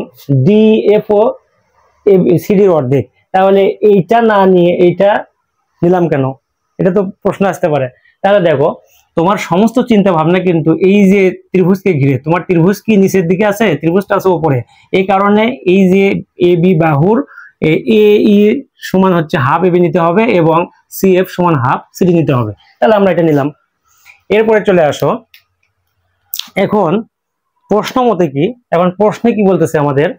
ডিএফ ও সিডির অর্ধেক, তাহলে এইটা না নিয়ে এইটা নিলাম কেন? এটা তো প্রশ্ন আসতে পারে। তাহলে দেখো তোমার সমস্ত চিন্তা ভাবনা কিন্তু এই যে ত্রিভুজকে ঘিরে, তোমার ত্রিভুজ কি নিচের দিকে আছে, ত্রিভুজটা আছে উপরে, এই কারণে এই যে এ বি বাহুর এ ই সমান হচ্ছে হাফ এ বি নিতে হবে এবং সিএফ সমান হাফ সিডি নিতে হবে। তাহলে আমরা এটা নিলাম। এরপরে চলে আসো, এখন প্রশ্ন মতে কি, এখন প্রশ্নে কি বলতেছে আমাদের?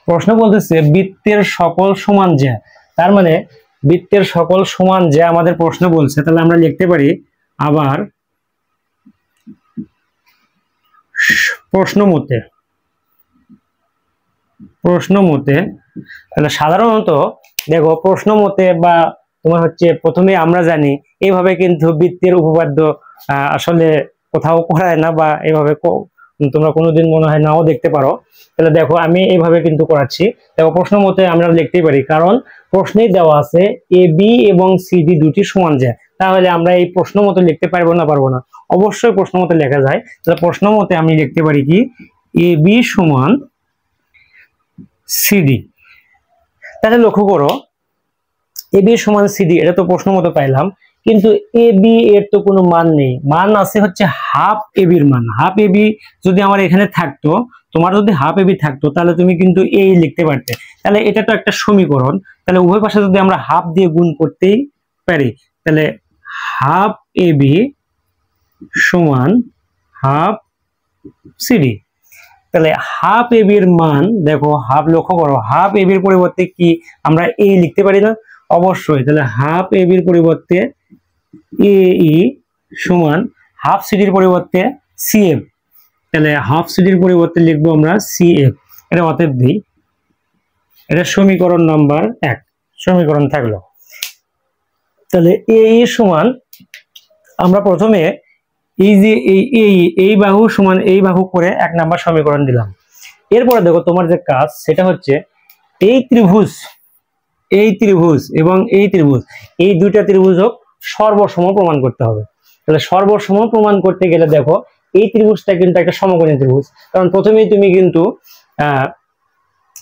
প্রশ্ন বলতেছে বৃত্তের সকল সমান জ্যা, তার মানে বৃত্তের সকল সমান জ্যা আমাদের প্রশ্ন বলছে। তাহলে আমরা লিখতে পারি আবার প্রশ্ন মতে, তাহলে সাধারণত দেখো প্রশ্ন মতে বা তোমার হচ্ছে প্রথমে আমরা জানি, এইভাবে কিন্তু বৃত্তের উপপাদ্য আসলে কোথাও করায় না, বা এইভাবে তোমরা কোনোদিন মনে হয় নাও দেখতে পারো। তাহলে দেখো আমি এইভাবে কিন্তু করাচ্ছি। দেখো প্রশ্ন মতে আমরা লিখতেই পারি, কারণ প্রশ্নেই দেওয়া আছে এ বি এবং সিডি দুটি সমান যায়, তাহলে আমরা এই প্রশ্ন মতে লিখতে পারবো না? অবশ্যই প্রশ্ন মতে লেখা যায়। তাহলে প্রশ্ন মতে আমি লিখতে পারি কি, এ বি সমান সিডি। তাহলে লক্ষ্য করো এ বি সমান সিডি, এটা তো প্রশ্ন মতে পাইলাম, কিন্তু এ বি এর তো কোনো মান নেই, মান আছে হচ্ছে হাফ এ বির মান। হাফ এ বি যদি আমার এখানে থাকতো, তোমার যদি হাফ এ বি থাকতো, তাহলে তুমি কিন্তু এই লিখতে পারতে। তাহলে এটা তো একটা সমীকরণ, তাহলে উভয় পাশে যদি আমরা হাফ দিয়ে গুণ করতেই পারি, তাহলে হাফ এ বি সমান হাফ সিডি। তাহলে হাফ এ বির মান দেখো, হাফ লক্ষ্য করো, হাফ এ বির পরিবর্তে কি আমরা এ লিখতে পারি না? অবশ্যই। তাহলে হাফ এ বির পরিবর্তে এ ই সমান হাফ সিডির পরিবর্তে সিএফ, তাহলে হাফ সিডির পরিবর্তে লিখবো আমরা সিএফ। এটা অতএব দিই, এটা সমীকরণ নাম্বার 1 সমীকরণ থাকলো। তাহলে এ ই সমান, আমরা প্রথমে এই যে এই বাহু সমান এই বাহু করে 1 নাম্বার সমীকরণ দিলাম। এরপরে দেখো তোমার যে কাজ সেটা হচ্ছে এই ত্রিভুজ এবং এই ত্রিভুজ, এই দুইটা ত্রিভুজক সর্বসম প্রমাণ করতে হবে। তাহলে সর্বসম প্রমাণ করতে গেলে দেখো এই ত্রিভুজটা কিন্তু একটা সমকোণী ত্রিভুজ, কারণ প্রথমেই তুমি কিন্তু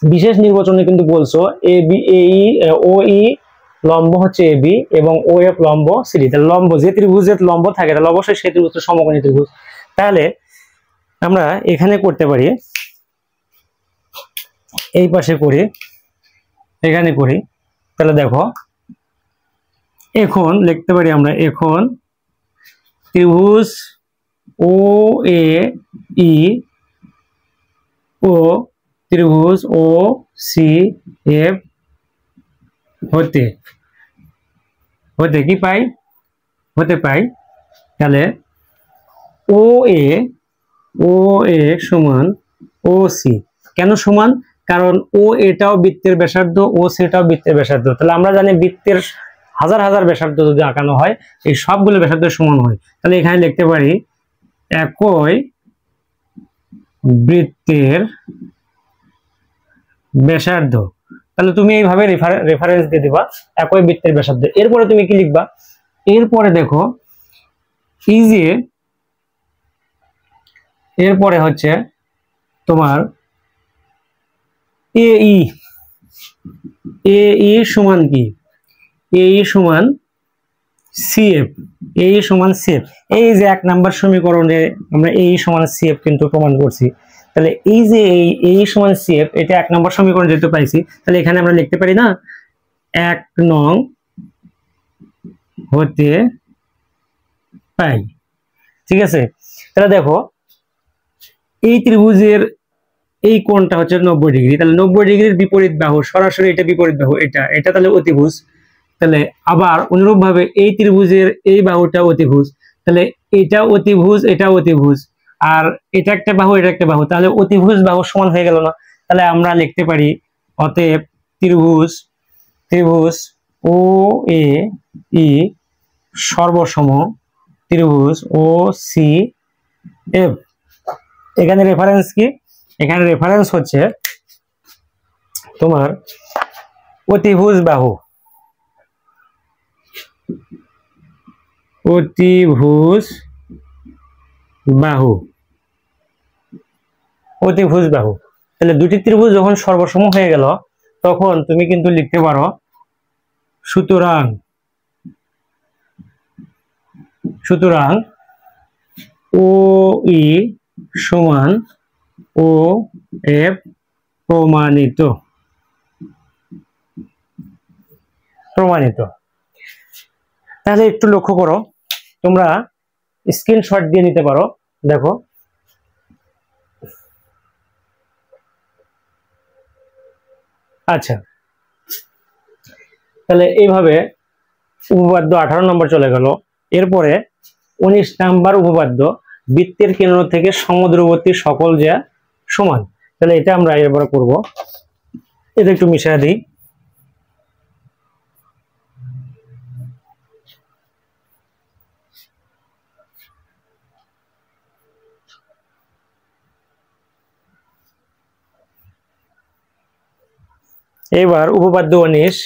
বিশেষ নির্বাচনে কিন্তু বলছো এ বি ও ই লম্ব হচ্ছে এ বি এবং ও এফ লম্ব সিডি। তাহলে লম্ব যে ত্রিভুজের লম্ব থাকে তাহলে অবশ্যই সেই ত্রিভুজ সমকোণী ত্রিভুজ। তাহলে আমরা এখানে করতে পারি, এই পাশে করি, এখানে করি। তাহলে দেখো এখন লিখতে পারি আমরা, এখন ত্রিভুজ ও এ ই ও ত্রিভুজ ও সি এফ হতে হতে কি পাই, হতে পাই। তাহলে ও এ সমান ও সি। কেন সমান? কারণ ও এটাও বৃত্তের ব্যাসার্ধ, ও সেটাও বৃত্তের ব্যাসার্ধ। তাহলে আমরা জানি বৃত্তের হাজার হাজার ব্যাসার্ধ যদি আঁকানো হয় এই সবগুলো ব্যাসার্ধ সমান হয়। তাহলে এখানে লিখতে পারি একই বৃত্তের ব্যাসার্ধ। তাহলে তুমি এইভাবে রেফারেন্স দিয়ে দিবা একই বৃত্তের ব্যাসার্ধ। এরপরে তুমি কি লিখবা? এরপরে দেখো এই যে এরপরে হচ্ছে তোমার এ ই সমান কি? এ ই সমান সিএফ। এ ই সমান সিএফ। এই যে 1 নাম্বার সমীকরণে আমরা এ ই সমান সিএফ কিন্তু প্রমাণ করছি। তাহলে এই যে এ ই সমান সিএফ এটা 1 নাম্বার সমীকরণ যেহেতু পাইছি, তাহলে এখানে আমরা লিখতে পারি না 1 নং হতে পাই। ঠিক আছে? তাহলে দেখো এই ত্রিভুজের এই কোণটা হচ্ছে 90 ডিগ্রি। তাহলে 90 ডিগ্রির বিপরীত বাহু সরাসরি এটা বিপরীত বাহু, এটা তাহলে অতিভুজ। তাহলে আবার অনুরূপভাবে এই ত্রিভুজের এই বাহুটা অতিভুজ। তাহলে এটা অতিভুজ, এটা অতিভুজ, আর এটা একটা বাহু, এটা একটা বাহু। তাহলে অতিভুজ বাহু সমান হয়ে গেল না? তাহলে আমরা লিখতে পারি অতএব ত্রিভুজ ও এ ই সর্বসম ত্রিভুজ ও সি এফ। এখানে রেফারেন্স কি? এখানে রেফারেন্স হচ্ছে তোমার অতিভুজ বাহু, অতিভুজ বাহু, অতিভুজ বাহু। তাহলে দুটি ত্রিভুজ যখন সর্বসম হয়ে গেল তখন তুমি কিন্তু লিখতে পারো সুতরাং ও ই সমান ও এফ প্রমাণিত। তাহলে একটু লক্ষ্য করো, তোমরা স্ক্রিনশট দিয়ে নিতে পারো। দেখো আচ্ছা, তাহলে এইভাবে উপপাদ্য 18 নম্বর চলে গেল। এরপরে 19 নাম্বার উপপাদ্য বৃত্তের কেন্দ্র থেকে সমুদ্রবর্তী সকল জ্যা সমান। তাহলে এটা আমরা এরপরে করব। এটা একটু মিশিয়ে দিই। এবার উপপাদ্য 19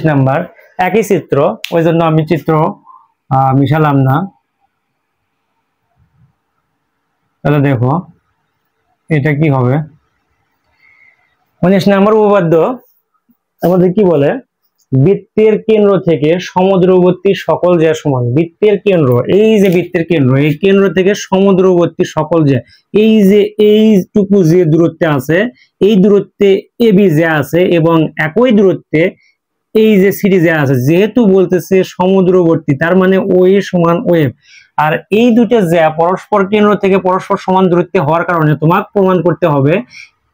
নাম্বার একই চিত্র, ওই জন্য আমি চিত্র মিশালাম না। তাহলে দেখো এটা কি হবে। 19 নাম্বার উপপাদ্য আমাদের কি বলে? বৃত্তের কেন্দ্র থেকে সমুদ্রবর্তী সকল জ্যা সমান। বৃত্তের কেন্দ্র, এই যে বৃত্তের কেন্দ্র, এই কেন্দ্র থেকে সমুদ্রবর্তী সকল জ্যা, এই যে এইটুকু যে দূরত্বে আছে এই দূরত্বে এবি জ্যা আছে এবং একই দূরত্বে এই যে সিডি জ্যা আছে। যেহেতু বলতেছে সমুদ্রবর্তী তার মানে ও এ সমান ও এফ। আর এই দুটো জ্যা পরস্পর কেন্দ্র থেকে পরস্পর সমান দূরত্বে হওয়ার কারণে তোমাকে প্রমাণ করতে হবে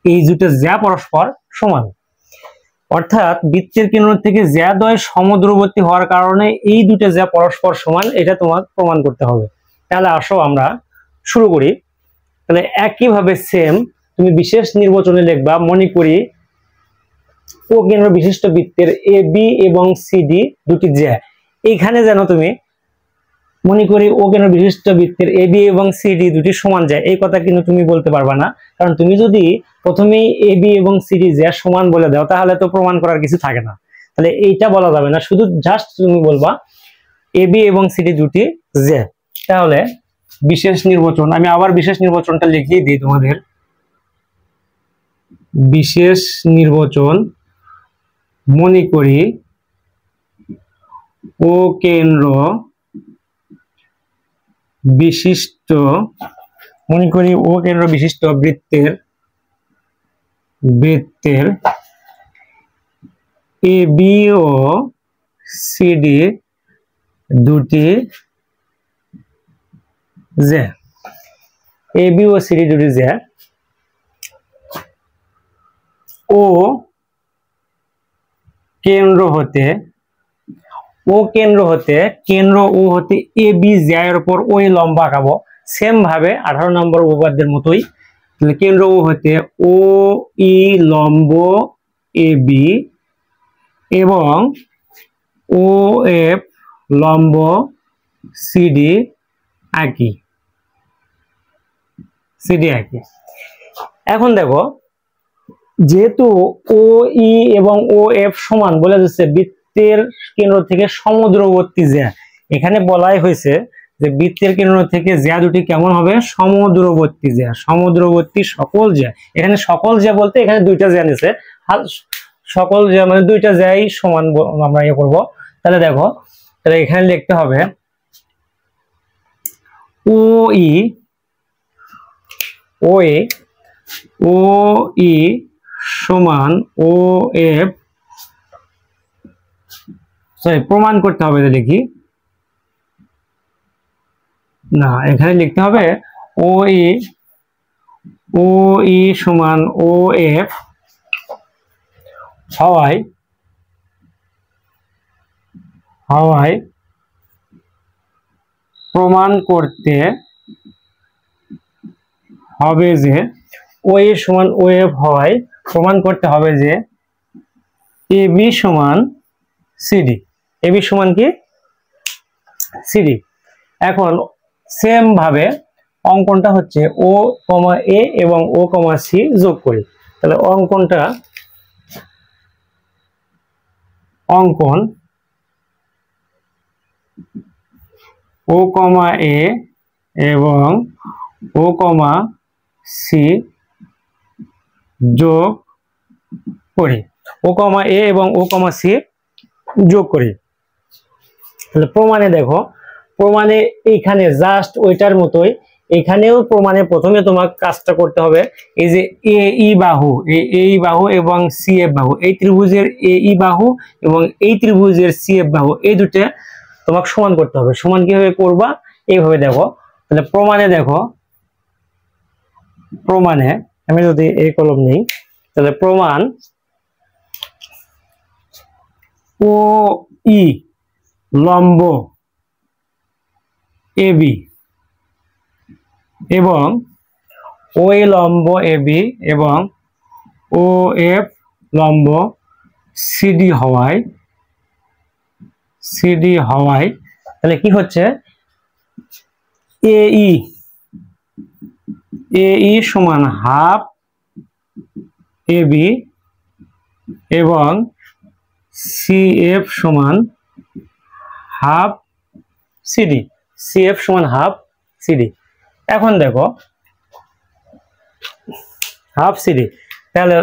এই দুটো জ্যা পরস্পর সমান। অর্থাৎ বৃত্তের কেন্দ্র থেকে জ্যাদ্বয় সমুদ্রবর্তী হওয়ার কারণে এই দুটো জ্যা পরস্পর সমান, এটা তোমাকে প্রমাণ করতে হবে। তাহলে আসো আমরা শুরু করি। তাহলে একইভাবে সেম তুমি বিশেষ নির্বাচনে লিখবা, মনে করি ও কেন্দ্র বিশিষ্ট বৃত্তের এ বি এবং সিডি দুটি জ্যা। এইখানে যেন তুমি মনে করি ও কেন্দ্র বিশিষ্ট বৃত্তের এ বি এবং সিডি দুটি সমান জ্যা, এই কথা কিন্তু তুমি বলতে পারবা না। কারণ তুমি যদি প্রথমেই এ বি এবং সিডি জ্যা সমান বলে দাও তাহলে তো প্রমাণ করার কিছু থাকে না। তাহলে এইটা বলা যাবে না, শুধু জাস্ট তুমি বলবা এ বি এবং সিডি দুটি জ্যা। তাহলে বিশেষ নির্বাচন, আমি আবার বিশেষ নির্বাচনটা লিখিয়ে দিই তোমাদের। বিশেষ নির্বাচন মনে করি ও কেন্দ্র বিশিষ্ট, মনে করি ও কেন্দ্র বিশিষ্ট বৃত্তের এ বি ও সিডি দুটি যে, এ বি ও সিডি দুটি যে ও কেন্দ্র হতে কেন্দ্র ও হতে এ বি এর উপর ওই লম্ব আঁকাবো, সেম ভাবে 18 নম্বর উপপাদ্যের মতোই। কেন্দ্র ও হতে ও ই লম্ব এ বি এবং ও এফ লম্ব সিডি আঁকি। এখন দেখো, যেহেতু ও ই এবং ও এফ সমান বলে যাচ্ছে বৃত্তের কেন্দ্র থেকে সমদূরবর্তী জ্যা, এখানে বলাই হয়েছে যে বৃত্তের কেন্দ্র থেকে জ্যা দুটি কেমন হবে, সমদূরবর্তী জ্যা, সমদূরবর্তী সকল জ্যা। এখানে সকল জ্যা বলতে এখানে দুইটা জ্যা নিছে, সকল জ্যা মানে দুইটা জ্যাই সমান আমরা ইয়ে করবো। তাহলে দেখো, তাহলে এখানে লিখতে হবে ও ই সমান ও এফ, সরি প্রমাণ করতে হবে, লিখি না, এখানে লিখতে হবে ও ই সমান ও এফ হওয়ায় প্রমাণ করতে হবে যে ও এ সমান ও এফ হওয়ায় প্রমাণ করতে হবে যে এ বি সমান সিডি। এ বি সমান কি, সিডি। এখন সেম ভাবে অঙ্কনটা হচ্ছে ও কমা এ এবং ও কমা সি যোগ করি। তাহলে অঙ্কন ও কমা এ এবং ও কমা সি যোগ করি, ও কমা এ এবং ও কমা সি যোগ করি। তাহলে প্রমাণে দেখো, প্রমাণে এইখানে জাস্ট ওইটার মতোই, এখানেও প্রমাণে প্রথমে তোমার কাজটা করতে হবে, এই যে এ ই বাহু, এই বাহু এবং সি এফ বাহু, এই ত্রিভুজের এ ই বাহু এবং এই ত্রিভুজের সি এফ বাহু, এই দুটো তোমাকে সমান করতে হবে। সমান কিভাবে করবা, এইভাবে দেখো। তাহলে প্রমাণে দেখো, প্রমাণে আমি যদি এই কলম নেই, তাহলে প্রমাণ ও ই লম্ব এ বি এবং ও এ লম্ব এ বি এবং ও এফ লম্ব সিডি হওয়ায় তাহলে কি হচ্ছে, এ ই সমান হাফ এ বি এবং সি এফ সমান হাফ সিডি, এখন দেখো হাফ সিডি, তাহলে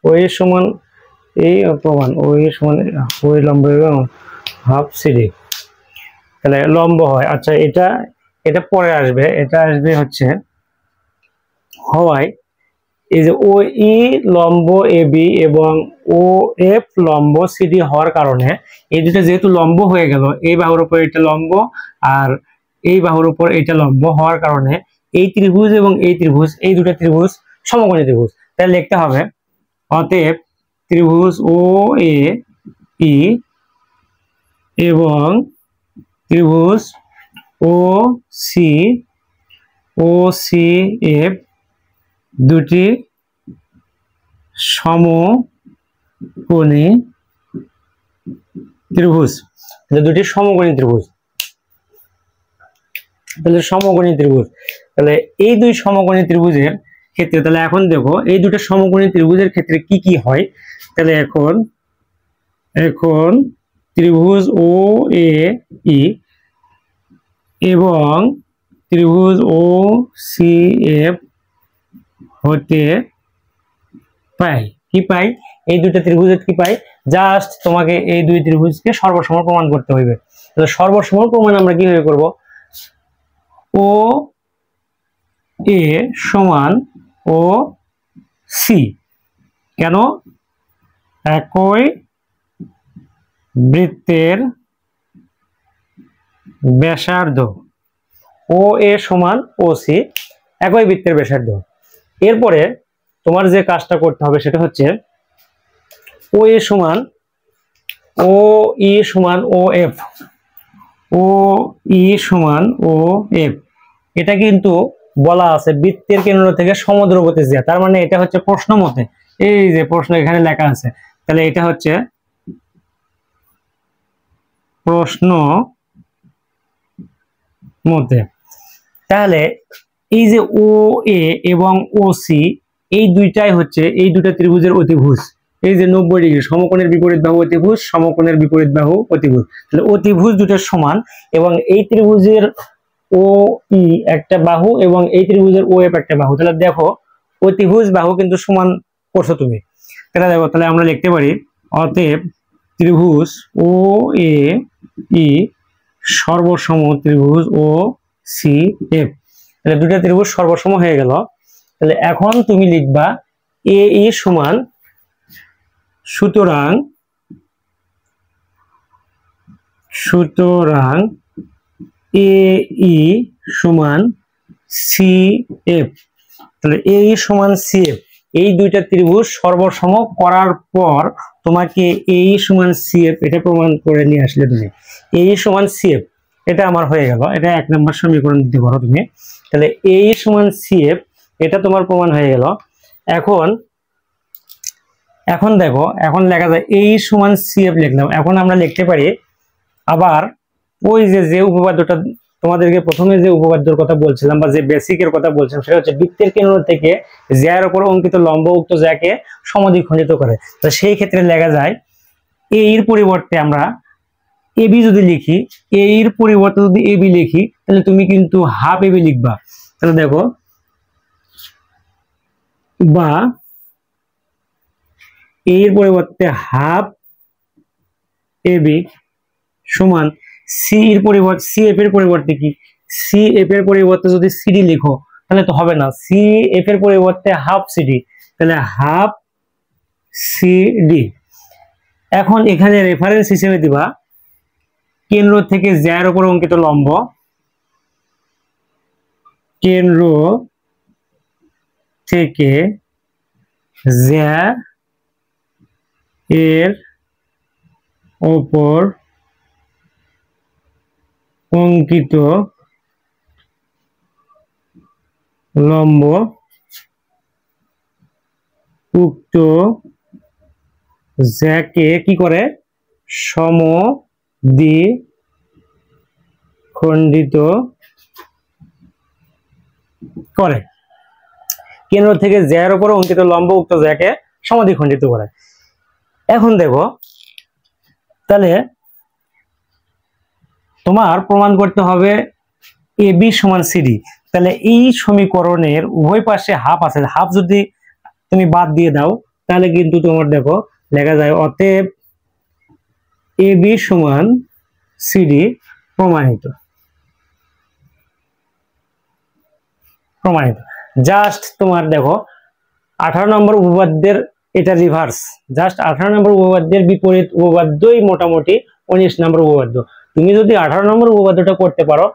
ওই সমান এই প্রমাণ ওই সমান ওই লম্ব এবং হাফ সিডি, তাহলে লম্ব হয়। আচ্ছা, এটা পরে আসবে, এটা আসবে হচ্ছে হওয়ায় এই যে ও ই লম্ব এ বি এবং ও এফ লম্ব সিডি হওয়ার কারণে এই দুটো যেহেতু লম্ব হয়ে গেল, এই বাহুর উপর এটা লম্ব আর এই বাহুর উপর এটা লম্ব হওয়ার কারণে এই ত্রিভুজ এবং এই ত্রিভুজ, এই দুটো ত্রিভুজ সমকোণী ত্রিভুজ। তাহলে লিখতে হবে অতএব ত্রিভুজ ও এ ই এবং ত্রিভুজ ও সি এফ দুটি সমকোণী ত্রিভুজ। দুটি সমকোণী ত্রিভুজ, তাহলে সমকোণী ত্রিভুজ, তাহলে এই দুই সমকোণী ত্রিভুজের ক্ষেত্রে, তাহলে এখন দেখো এই দুটো সমকোণী ত্রিভুজের ক্ষেত্রে কি কি হয়। তাহলে এখন ত্রিভুজ ও এ ই এবং ত্রিভুজ ও সি এফ হতে পাই। কি পাই? এই দুইটা ত্রিভুজের কি পাই? জাস্ট তোমাকে এই দুই ত্রিভুজকে সর্বসম প্রমাণ করতে হইবে। তাহলে সর্বসম প্রমাণ আমরা কিভাবে করব? ও এ সমান ও সি। কেন? একই বৃত্তের ব্যাসার্ধ। ও এ সমান ও সি, একই বৃত্তের ব্যাসার্ধ। এরপরে তোমার যে কাজটা করতে হবে সেটা হচ্ছে ও এ সমান ও ই সমান ও এফ। ও ই সমান ও এফ, এটা কিন্তু বলা আছে বৃত্তের কেন্দ্র থেকে সমদ্রগতি জ্যা। তার মানে এটা হচ্ছে প্রশ্ন মতে, এই যে প্রশ্ন এখানে লেখা আছে, তাহলে এটা হচ্ছে প্রশ্ন মতে। তাহলে এই যে ও এ এবং ও সি, এই দুইটাই হচ্ছে এই দুটা ত্রিভুজের অতিভুজ। এই যে 90 ডিগ্রি সমকোণের বিপরীত বাহু অতিভুজ, সমকোণের বিপরীত বাহু অতিভুজ। তাহলে অতিভুজ দুটোর সমান, এবং এই ত্রিভুজের ও ই একটা বাহু এবং এই ত্রিভুজের ও এফ একটা বাহু। তাহলে দেখো অতিভুজ বাহু কিন্তু সমান করছো তুমি। তাহলে দেখো, তাহলে আমরা লিখতে পারি অতএব ত্রিভুজ ও এ ই সর্বসম ত্রিভুজ ও সি এফ। তাহলে দুটা ত্রিভুজ সর্বসম হয়ে গেল। তাহলে এখন তুমি লিখবা এ ই সমান, সুতরাং এ ই সমান সি এফ। তাহলে এ ই সমান সি এফ, এই দুইটা ত্রিভুজ সর্বসম করার পর তোমাকে এ ই সমান সি এফ এটা প্রমাণ করে নিয়ে আসলে তুমি এ ই সমান সি এফ, এটা আমার হয়ে গেল। এটা 1 নম্বর সমীকরণ দিতে পারো তুমি। তাহলে এ ই সমান সি এফ, এটা তোমার প্রমাণ হয়ে গেল। এখন দেখো, এখন লেখা যায় এ ই সমান সি এফ লিখলাম। এখন আমরা লিখতে পারি আবার ওই যে উপপাদ্যটা তোমাদেরকে প্রথমে যে উপপাদ্যের কথা বলছিলাম বা যে বেসিকের কথা বলছিলাম, সেটা হচ্ছে বৃত্তের কেন্দ্র থেকে জ্যার উপর অঙ্কিত লম্ব উক্ত জ্যাকে সমদ্বিখণ্ডিত করে। তো সেই ক্ষেত্রে লেখা যায় এ এর পরিবর্তে আমরা এবি যদি লিখি, এ এর পরিবর্তে যদি এবি লিখি, তাহলে তুমি কিন্তু হাফ এবি লিখবা। তাহলে দেখো, বা এর পরিবর্তে হাফ এবি সমান সি এর পরিবর্তে সি এফ এর পরিবর্তে কি, সি এফ এর পরিবর্তে যদি সিডি লিখো তাহলে তো হবে না, সি এফ এর পরিবর্তে হাফ সিডি, তাহলে হাফ সিডি। এখন এখানে রেফারেন্স হিসেবে দিবা কেন্দ্র থেকে জ্যার উপর অঙ্কিত লম্ব, কেন্দ্র থেকে জ্যা এর উপর অঙ্কিত লম্ব উক্ত জ্যাকে কি করে সমদ্বিখণ্ডিত করে। কেন্দ্র থেকে জ্যার উপর অঙ্কিত লম্ব উক্ত জ্যাকে সমদ্বিখণ্ডিত করে। এখন দেখো, তাহলে তোমার প্রমাণ করতে হবে এ বি সমান সিডি। তাহলে এই সমীকরণের উভয় পাশে হাফ আছে, হাফ যদি তুমি বাদ দিয়ে দাও তাহলে কিন্তু তোমার দেখো লেখা যায় অতএব এ বি সমান সিডি প্রমাণিত। জাস্ট তোমার দেখো 18 নম্বর উপপাদ্যের এটা রিভার্স, জাস্ট 18 নম্বর উপপাদ্যের বিপরীত উপপাদ্যই মোটামুটি 19 নম্বর উপপাদ্য। তুমি যদি 18 নম্বর উপপাদ্যটা করতে পারো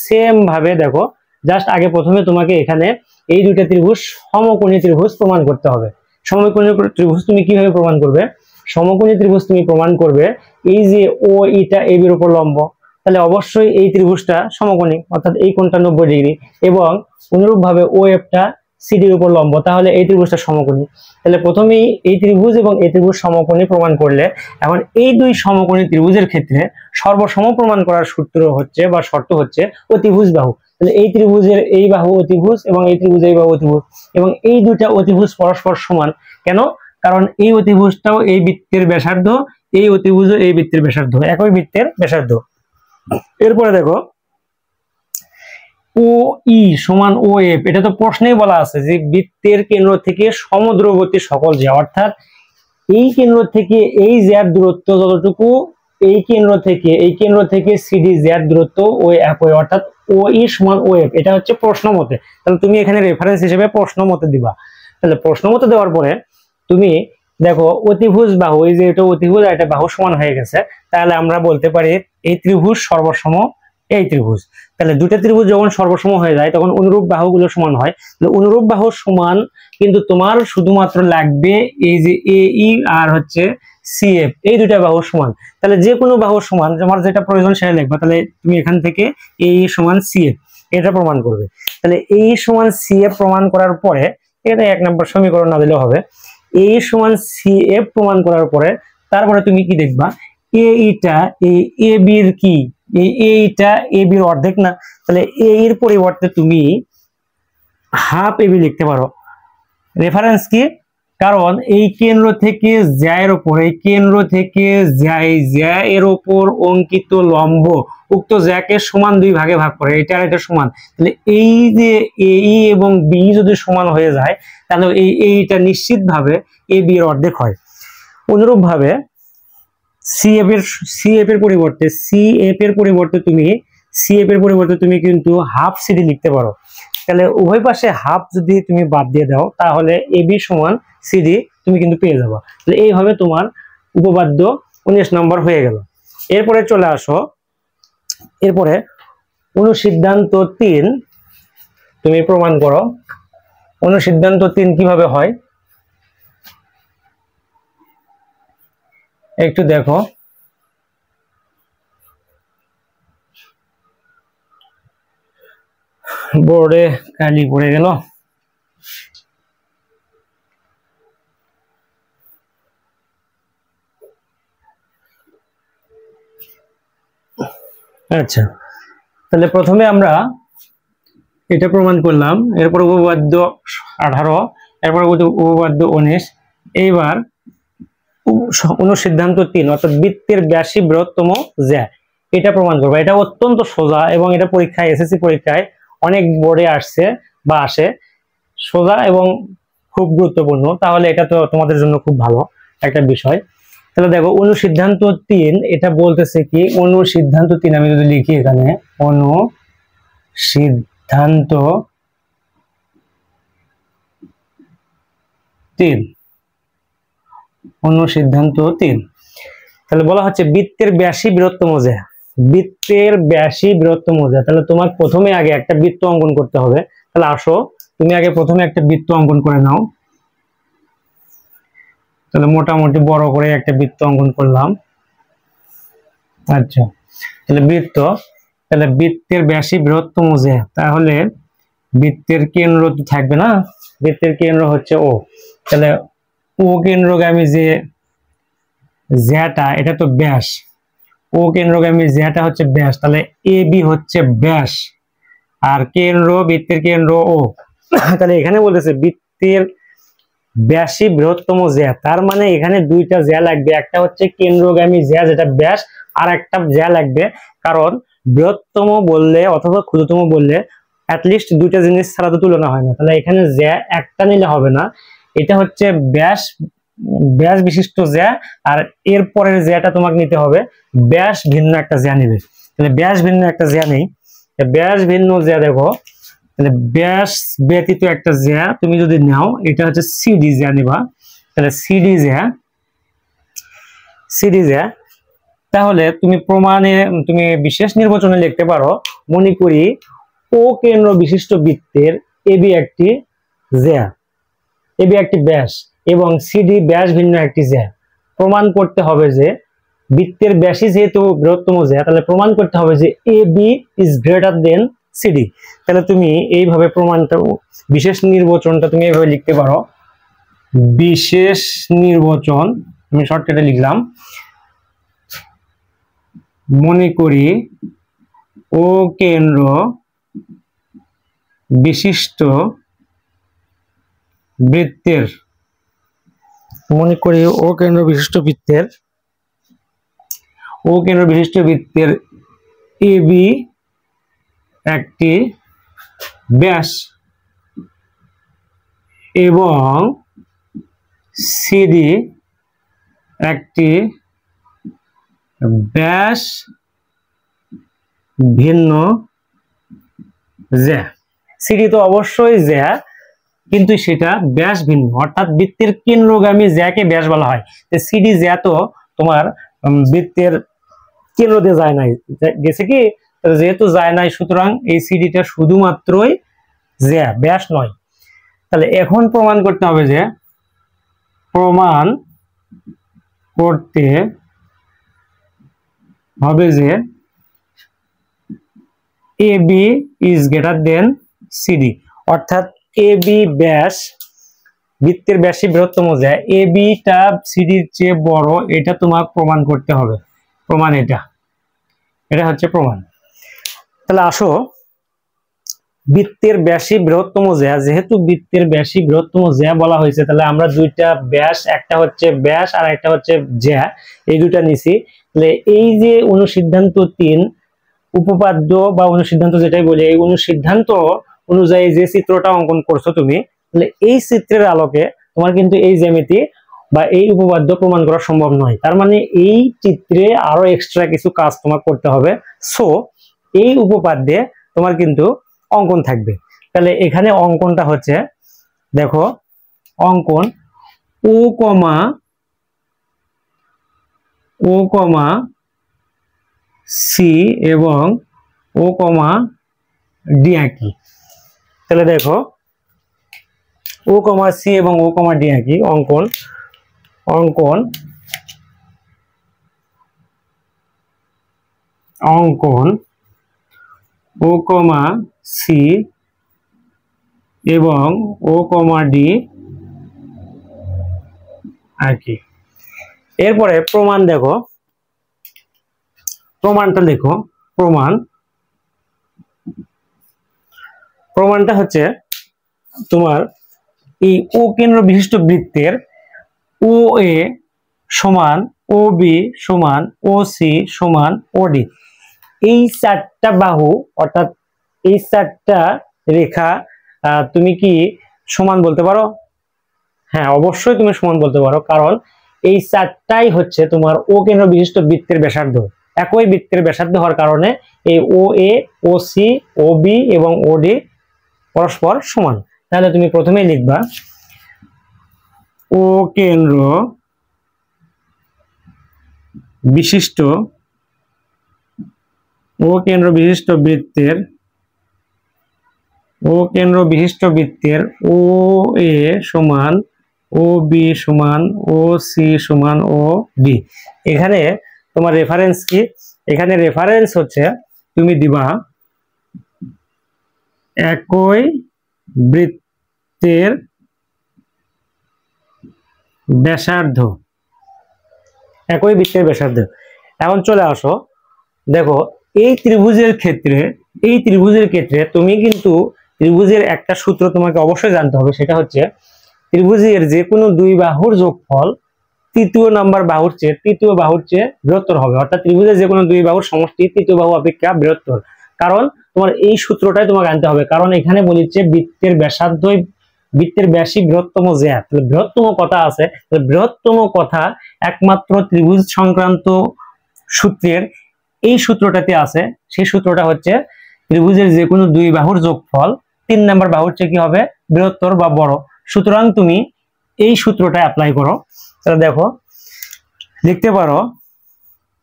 সেম ভাবে দেখো, জাস্ট আগে প্রথমে তোমাকে এখানে এই দুইটা ত্রিভুজ সমকোণী ত্রিভুজ প্রমাণ করতে হবে। সমকোণী ত্রিভুজ তুমি কিভাবে প্রমাণ করবে? সমকোণী ত্রিভুজ তুমি প্রমাণ করবে এই যে ও ইটা এ বির উপর লম্ব, তাহলে অবশ্যই এই ত্রিভুজটা সমকোণী, অর্থাৎ এই কোণটা 90 ডিগ্রি, এবং অনুরূপভাবে ও এফটা সিডির উপর লম্ব, তাহলে এই ত্রিভুজটা সমকোণী। তাহলে প্রথমেই এই ত্রিভুজ এবং এই ত্রিভুজ সমকোণী প্রমাণ করলে, এখন এই দুই সমকোণী ত্রিভুজের ক্ষেত্রে সর্বসম প্রমাণ করার সূত্র হচ্ছে বা শর্ত হচ্ছে অতিভুজ বাহু। তাহলে এই ত্রিভুজের এই বাহু অতিভুজ এবং এই ত্রিভুজের এই বাহু অতিভুজ, এবং এই দুইটা অতিভুজ পরস্পর সমান। কেন? কারণ এই অতিভুজটাও এই বৃত্তের ব্যাসার্ধ, এই অতিভুজও এই বৃত্তের ব্যাসার্ধ, একই বৃত্তের ব্যাসার্ধ। এরপরে দেখো, ও ই সমান ও এফ, এটা তো প্রশ্নেই বলা আছে যে বৃত্তের কেন্দ্র থেকে সমদ্রবর্তী সকল জ্যা, অর্থাৎ এই কেন্দ্র থেকে এই জ্যার দূরত্ব যতটুকু, এই কেন্দ্র থেকে সিডি জ্যার দূরত্ব ওই একই, অর্থাৎ ও ই সমান ও এফ। এটা হচ্ছে প্রশ্ন মতে, তাহলে তুমি এখানে রেফারেন্স হিসেবে প্রশ্ন মতে দিবা। তাহলে প্রশ্ন মতে দেওয়ার পরে তুমি দেখো অতিভুজ বাহু, এই যে এটা অতিভুজ আর এটা বাহু সমান হয়ে গেছে, তাহলে আমরা বলতে পারি এই ত্রিভুজ সর্বসম এই ত্রিভুজ। তাহলে দুটো ত্রিভুজ যখন সর্বসম হয়ে যায় তখন অনুরূপ বাহুগুলো সমান হয়। অনুরূপ বাহু সমান, কিন্তু তোমার শুধুমাত্র লাগবে এই যে এ ই আর হচ্ছে সিএফ, এই দুটা বাহু সমান। তাহলে যে কোনো বাহু সমান, তোমার যেটা প্রয়োজন সেটা লিখবা। তাহলে তুমি এখান থেকে এ ই সমান সিএফ এটা প্রমাণ করবে। তাহলে এ ই সমান সিএফ প্রমাণ করার পরে, এটা 1 নম্বর সমীকরণ না দিলেও হবে। এ ই সমান সিএফ প্রমাণ করার পরে তারপরে তুমি কি দেখবা, এ ইটা এই এ বির কি, এইটা এ বির অর্ধেক না, তাহলে এ এর পরিবর্তে তুমি হাফ এ বি লিখতে পারো। রেফারেন্স কি, কারণ এই কেন্দ্র থেকে জ্যা এর উপর, এই কেন্দ্র থেকে জ্যা এর উপর অঙ্কিত লম্ব উক্ত জ্যাকে সমান 2 ভাগে ভাগ করে, এটা আর এটা সমান। তাহলে এই যে এ ই এবং বি যদি সমান হয়ে যায় তাহলে এইটা নিশ্চিতভাবে এ বি এর অর্ধেক হয়। অনুরূপ ভাবে সিএফ এর পরিবর্তে তুমি কিন্তু হাফ সিডি লিখতে পারো। তাহলে উভয় পাশে হাফ যদি তুমি বাদ দিয়ে দাও তাহলে এবি সমান সিডি তুমি কিন্তু পেয়ে যাবে। তাহলে এইভাবে তোমার উপপাদ্য 19 নম্বর হয়ে গেল। এরপরে চলে আসো, এরপরে অনুসিদ্ধান্ত 3 তুমি প্রমাণ করো। অনুসিদ্ধান্ত 3 কিভাবে হয় একটু দেখো। বোর্ডে কালি পড়ে গেল। আচ্ছা, তাহলে প্রথমে আমরা এটা প্রমাণ করলাম, এরপর উপপাদ্য 18, এরপর উপপাদ্য 19। এইবার অনুসিদ্ধান্ত 3 অর্থাৎ বৃত্তের ব্যাসই বৃহত্তম জ্যা, এটা প্রমাণ করবো। এটা অত্যন্ত সোজা এবং এটা পরীক্ষায় এসএসসি পরীক্ষায় অনেক বোর্ডে আসছে বা আসে, সোজা এবং খুব গুরুত্বপূর্ণ। তাহলে এটা তো তোমাদের জন্য খুব ভালো একটা বিষয়। তাহলে দেখো অনুসিদ্ধান্ত 3 এটা বলতেছে কি, অনুসিদ্ধান্ত 3 আমি যদি লিখি এখানে অনুসিদ্ধান্ত 3, অনুসিদ্ধান্ত 3, তাহলে বলা হচ্ছে বৃত্তের ব্যাসই বৃহত্তম জ্যা, বৃত্তের ব্যাসই বৃহত্তম জ্যা। তাহলে তোমার প্রথমে আগে একটা বৃত্ত অঙ্কন করতে হবে। তাহলে আসো তুমি আগে প্রথমে একটা বৃত্ত অঙ্কন করে নাও। তাহলে মোটামুটি বড় করে একটা বৃত্ত অঙ্কন করলাম। আচ্ছা, তাহলে তাহলে বৃত্তের ব্যাসই বৃহত্তম জ্যা, তাহলে বৃত্তের কেন্দ্র তো থাকবে না, বৃত্তের কেন্দ্র হচ্ছে ও। তাহলে ও কেন্দ্রগামী যে জ্যাটা এটা তো ব্যাস, ও কেন্দ্রগামী জ্যাটা হচ্ছে ব্যাস, তাহলে এ বি হচ্ছে ব্যাস আর বৃত্তের কেন্দ্র ও। তাহলে এখানে বলতেছে বৃত্তের ব্যাসই বৃহত্তম জ্যা, তার মানে এখানে দুইটা জ্যা লাগবে, একটা হচ্ছে কেন্দ্রগামী জ্যা যেটা ব্যাস, আর একটা জ্যা লাগবে। কারণ বৃহত্তম বললে অথবা ক্ষুদ্রতম বললে অ্যাটলিস্ট দুইটা জিনিস ছাড়া তো তুলনা হয় না। তাহলে এখানে জ্যা একটা নিলে হবে না, এটা হচ্ছে ব্যাস বিশিষ্ট জ্যা, আর এর পরের জ্যাটা তোমাকে নিতে হবে ব্যাস ভিন্ন একটা জ্যা নিবে। তাহলে ব্যাস ভিন্ন একটা জ্যা নেই, ব্যাস ভিন্ন জ্যা দেখো, তাহলে ব্যাস ব্যতীত একটা জ্যা তুমি যদি নাও এটা হচ্ছে সিডি জ্যা নিবা। তাহলে সিডি জ্যা, তাহলে তুমি প্রমাণে তুমি বিশেষ নির্বাচনে লিখতে পারো, মনে করি ও কেন্দ্র বিশিষ্ট বৃত্তের এবি একটি জ্যা, এবি একটি ব্যাস এবং সিডি ব্যাস ভিন্ন একটি জ্যা। প্রমাণ করতে হবে যে বৃত্তের ব্যাসই যেহেতু বৃহত্তম জ্যা, তাহলে প্রমাণ করতে হবে যে A B is greater than CD. তাহলে তুমি এইভাবে প্রমাণটা, বিশেষ নির্বাচনটা তুমি এইভাবে লিখতে পারো, বিশেষ নির্বাচন আমি শর্টকাটে লিখলাম, মনে করি ও কেন্দ্র বিশিষ্ট বৃত্তের, মনে করি ও কেন্দ্র বিশিষ্ট বৃত্তের এবি একটি ব্যাস এবং সিডি একটি ব্যাস ভিন্ন জ্যা। সিডি তো অবশ্যই জ্যা, কিন্তু সেটা ব্যাস ভিন্ন, অর্থাৎ বৃত্তের কেন্দ্রগামী জ্যাকে ব্যাস বলা হয়। সিডি জ্যা তো তোমার বৃত্তের কেন্দ্র দিয়ে যায় নাই, গেছে কি, যেহেতু যায় নাই, সুতরাং এই সিডিটা শুধুমাত্রই জ্যা, ব্যাস নয়। তাহলে এখন প্রমাণ করতে হবে যে A B is greater than CD, অর্থাৎ এ বি ব্যাস, বৃত্তের ব্যাসই বৃহত্তম জ্যা, এ বিটা সিডির চেয়ে বড়, এটা তোমার প্রমাণ করতে হবে। প্রমাণ এটা হচ্ছে প্রমাণ। তাহলে আসো, বৃত্তের ব্যাসই বৃহত্তম জ্যা, যেহেতু বৃত্তের ব্যাসই বৃহত্তম জ্যা বলা হয়েছে, তাহলে আমরা দুইটা ব্যাস, একটা হচ্ছে ব্যাস আর একটা হচ্ছে জ্যা, এই দুইটা নিছি। তাহলে এই যে অনুসিদ্ধান্ত 3 উপপাদ্য বা অনুসিদ্ধান্ত যেটাই বলি, এই অনুসিদ্ধান্ত অনুযায়ী যে চিত্রটা অঙ্কন করছো তুমি, তাহলে এই চিত্রের আলোকে তোমার কিন্তু এই জ্যামিতি বা এই উপপাদ্য প্রমাণ করা সম্ভব নয়। তার মানে এই চিত্রে আরো এক্সট্রা কিছু কাজ তোমার করতে হবে। সো এই উপপাদ্যে তোমার কিন্তু অঙ্কন থাকবে। তাহলে এখানে অঙ্কনটা হচ্ছে, দেখো, অঙ্কন ও কমা সি এবং ও কমা ডি আঁকি। তাহলে দেখো, ও কমা সি এবং ও কমা ডি আঁকি। অঙ্কন ও কমা সি এবং ও কমা ডি আঁকি। এরপরে প্রমাণ দেখো, প্রমাণটা দেখো। প্রমাণটা হচ্ছে তোমার এই ও কেন্দ্র বিশিষ্ট বৃত্তের ও এ সমান ও বি সমান ও সি সমান ও ডি, এই চারটা বাহু, অর্থাৎ এই চারটা রেখা তুমি কি সমান বলতে পারো? হ্যাঁ, অবশ্যই তুমি সমান বলতে পারো, কারণ এই চারটাই হচ্ছে তোমার ও কেন্দ্র বিশিষ্ট বৃত্তের ব্যাসার্ধ। একই বৃত্তের ব্যাসার্ধ হওয়ার কারণে এই ও এ, ও সি, ও বি এবং ও ডি পরস্পর সমান। তাহলে তুমি প্রথমেই লিখবা ও কেন্দ্র বিশিষ্ট বৃত্তের ও এ সমান ও বি সমান ও সি সমান ও ডি। এখানে তোমার রেফারেন্স কি? এখানে রেফারেন্স হচ্ছে, তুমি দিবা একই বৃত্তের ব্যাসার্ধ। এখন চলে আসো, দেখো, এই ত্রিভুজের ক্ষেত্রে তুমি কিন্তু ত্রিভুজের একটা সূত্র তোমাকে অবশ্যই জানতে হবে, সেটা হচ্ছে ত্রিভুজের যে কোনো দুই বাহুর যোগফল তৃতীয় বাহুর চেয়ে বৃহত্তর হবে, অর্থাৎ ত্রিভুজের যে কোনো দুই বাহুর সমষ্টি তৃতীয় বাহু অপেক্ষা বৃহত্তর। কারণ তোমার এই সূত্রটাই তোমাকে আনতে হবে, কারণ এখানে বলেছে বৃত্তের ব্যাসই বৃহত্তম জ্যা। তাহলে বৃহত্তম কথা আছে, বৃহত্তম কথা একমাত্র ত্রিভুজ সংক্রান্ত সূত্রের এই সূত্রটাতে আছে। সেই সূত্রটা হচ্ছে ত্রিভুজের যে কোনো দুই বাহুর যোগফল 3 নাম্বার বাহুর চেয়ে কি হবে? বৃহত্তর বা বড়। সুতরাং তুমি এই সূত্রটা অ্যাপ্লাই করো। তাহলে দেখো, লিখতে পারো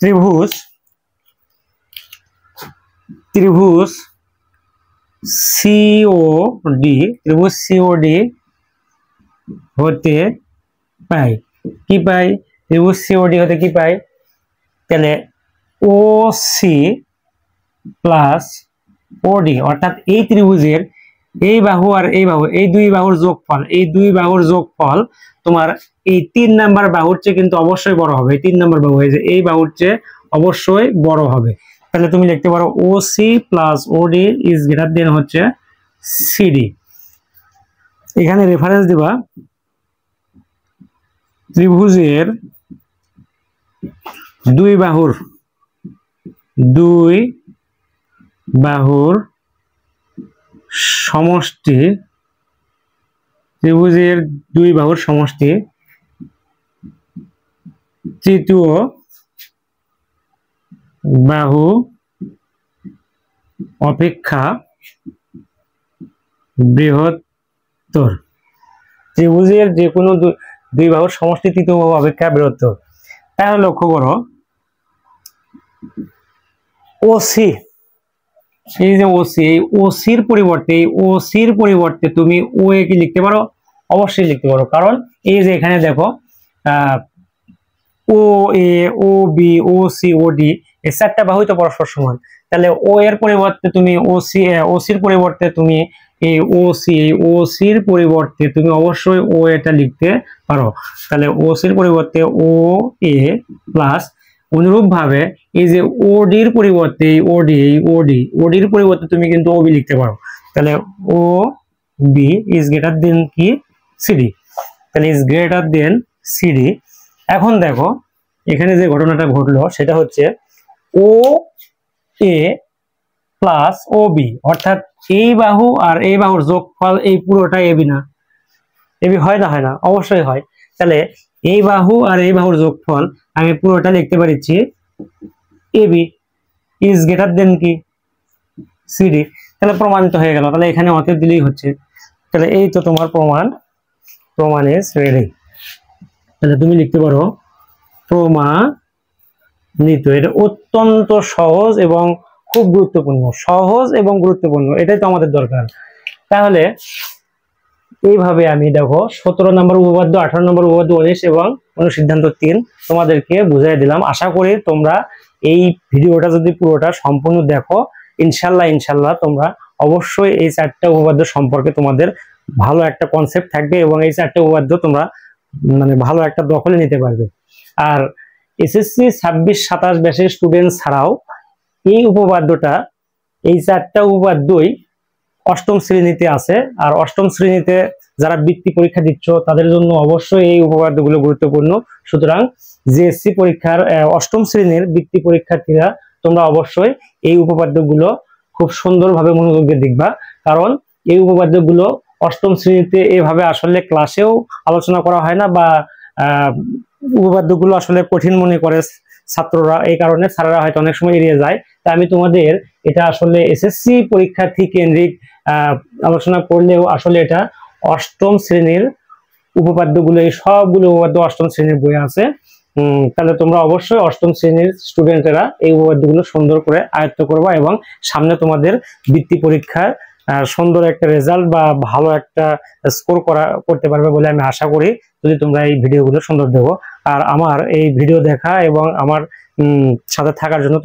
ত্রিভুজ সিওডি হতে পাই কি পাই? ত্রিভুজ সিওডি হতে কি পাই? তাহলে ও সি প্লাস ওডি, অর্থাৎ এই ত্রিভুজের এই বাহু আর এই বাহু, এই দুই বাহুর যোগফল তোমার এই 3 নাম্বার বাহুর চেয়ে কিন্তু অবশ্যই বড় হবে। 3 নাম্বার বাহু এই বাহুর চেয়ে অবশ্যই বড় হবে। তাহলে তুমি লিখতে পারো O C plus OD is greater than হচ্ছে সিডি। এখানে রেফারেন্স দিবা ত্রিভুজের দুই বাহুর সমষ্টি, ত্রিভুজের দুই বাহুর সমষ্টি তৃতীয় বাহু অপেক্ষা বৃহত্তর। ত্রিভুজের যে কোনো দুই বাহুর সমষ্টি তৃতীয় বাহু অপেক্ষা বৃহত্তর। তাহলে লক্ষ্য করো ওসি, এই যে ওসি, এই ওসির পরিবর্তে তুমি ও এ কি লিখতে পারো? অবশ্যই লিখতে পারো, কারণ এই যে এখানে দেখো ও এ, ও বি, ও সি, ও ডি এই চারটা বাহুই তো পরস্পর সমান। তাহলে ও এর পরিবর্তে তুমি ওসির পরিবর্তে তুমি এই ওসির পরিবর্তে তুমি অবশ্যই ও এটা লিখতে পারো। তাহলে ওসির পরিবর্তে ও এ প্লাস অনুরূপ ভাবে এই যে ওডির পরিবর্তে ওডির পরিবর্তে তুমি কিন্তু ওবি লিখতে পারো। তাহলে ও বি ইজ গ্রেটার দেন কি সিডি, তাহলে ইজ গ্রেটার দেন সিডি। এখন দেখো এখানে যে ঘটনাটা ঘটলো সেটা হচ্ছে ও এ প্লাস ও বি, অর্থাৎ এই বাহু আর এই বাহুর যোগফল এই পুরোটা এবি না? এবি হয় না? হয় না, অবশ্যই হয়। তাহলে এই বাহু আর এই বাহুর যোগফল আমি পুরোটা লিখতে পারছি এবি ইজ গ্রেটার দেন কি সিডি। তাহলে প্রমাণিত হয়ে গেল। তাহলে এখানে অতএব দিলেই হচ্ছে। তাহলে এই তো তোমার প্রমাণ ইজ রেডি। তাহলে তুমি লিখতে পারো প্রমাণিত। এটা অত্যন্ত সহজ এবং খুব গুরুত্বপূর্ণ, এটাই তো আমাদের দরকার। তাহলে এইভাবে আমি দেখো 17 নম্বর উপপাদ্য, 18 নম্বর উপপাদ্য, 19 এবং অনুসিদ্ধান্ত 3 তোমাদেরকে বুঝিয়ে দিলাম। আশা করি তোমরা এই ভিডিওটা যদি পুরোটা সম্পূর্ণ দেখো, ইনশাল্লাহ তোমরা অবশ্যই এই 4টা উপপাদ্য সম্পর্কে তোমাদের ভালো একটা কনসেপ্ট থাকবে এবং এই 4টা উপপাদ্য তোমরা মানে ভালো একটা দখলে নিতে পারবে। আর এসএসসি 26-27 ব্যাচের স্টুডেন্ট ছাড়াও এই উপপাদ্যটা, এই 4টা উপপাদ্যই অষ্টম শ্রেণীতে আছে। আর অষ্টম শ্রেণীতে যারা বৃত্তি পরীক্ষা দিচ্ছ তাদের জন্য অবশ্যই এই উপপাদ্যগুলো গুরুত্বপূর্ণ। সুতরাং জিএসসি পরীক্ষার অষ্টম শ্রেণীর বৃত্তি পরীক্ষার্থীরা তোমরা অবশ্যই এই উপপাদ্যগুলো খুব সুন্দরভাবে মনোযোগ দিয়ে দেখবা, কারণ এই উপপাদ্যগুলো অষ্টম শ্রেণীতে এভাবে আসলে ক্লাসেও আলোচনা করা হয় না, বা উপপাদ্যগুলো আসলে কঠিন মনে করে ছাত্ররা, এই কারণে স্যারেরা হয়তো অনেক সময় এড়িয়ে যায়। তা আমি তোমাদের এটা আসলে এসএসসি পরীক্ষার্থী কেন্দ্রিক আলোচনা করলেও আসলে এটা অষ্টম শ্রেণীর উপপাদ্যগুলো, এই সবগুলো উপপাদ্য অষ্টম শ্রেণীর বই আছে। তাহলে তোমরা অবশ্যই অষ্টম শ্রেণীর স্টুডেন্টেরা এই উপপাদ্যগুলো সুন্দর করে আয়ত্ত করবা এবং সামনে তোমাদের বৃত্তি পরীক্ষার সুন্দর একটা রেজাল্ট বা ভালো একটা স্কোর করতে পারবে বলে আমি আশা করি, যদি তোমরা এই ভিডিওগুলো সুন্দর দেখো। আর আমার এই ভিডিও দেখা এবং আমার সাথে থাকার জন্য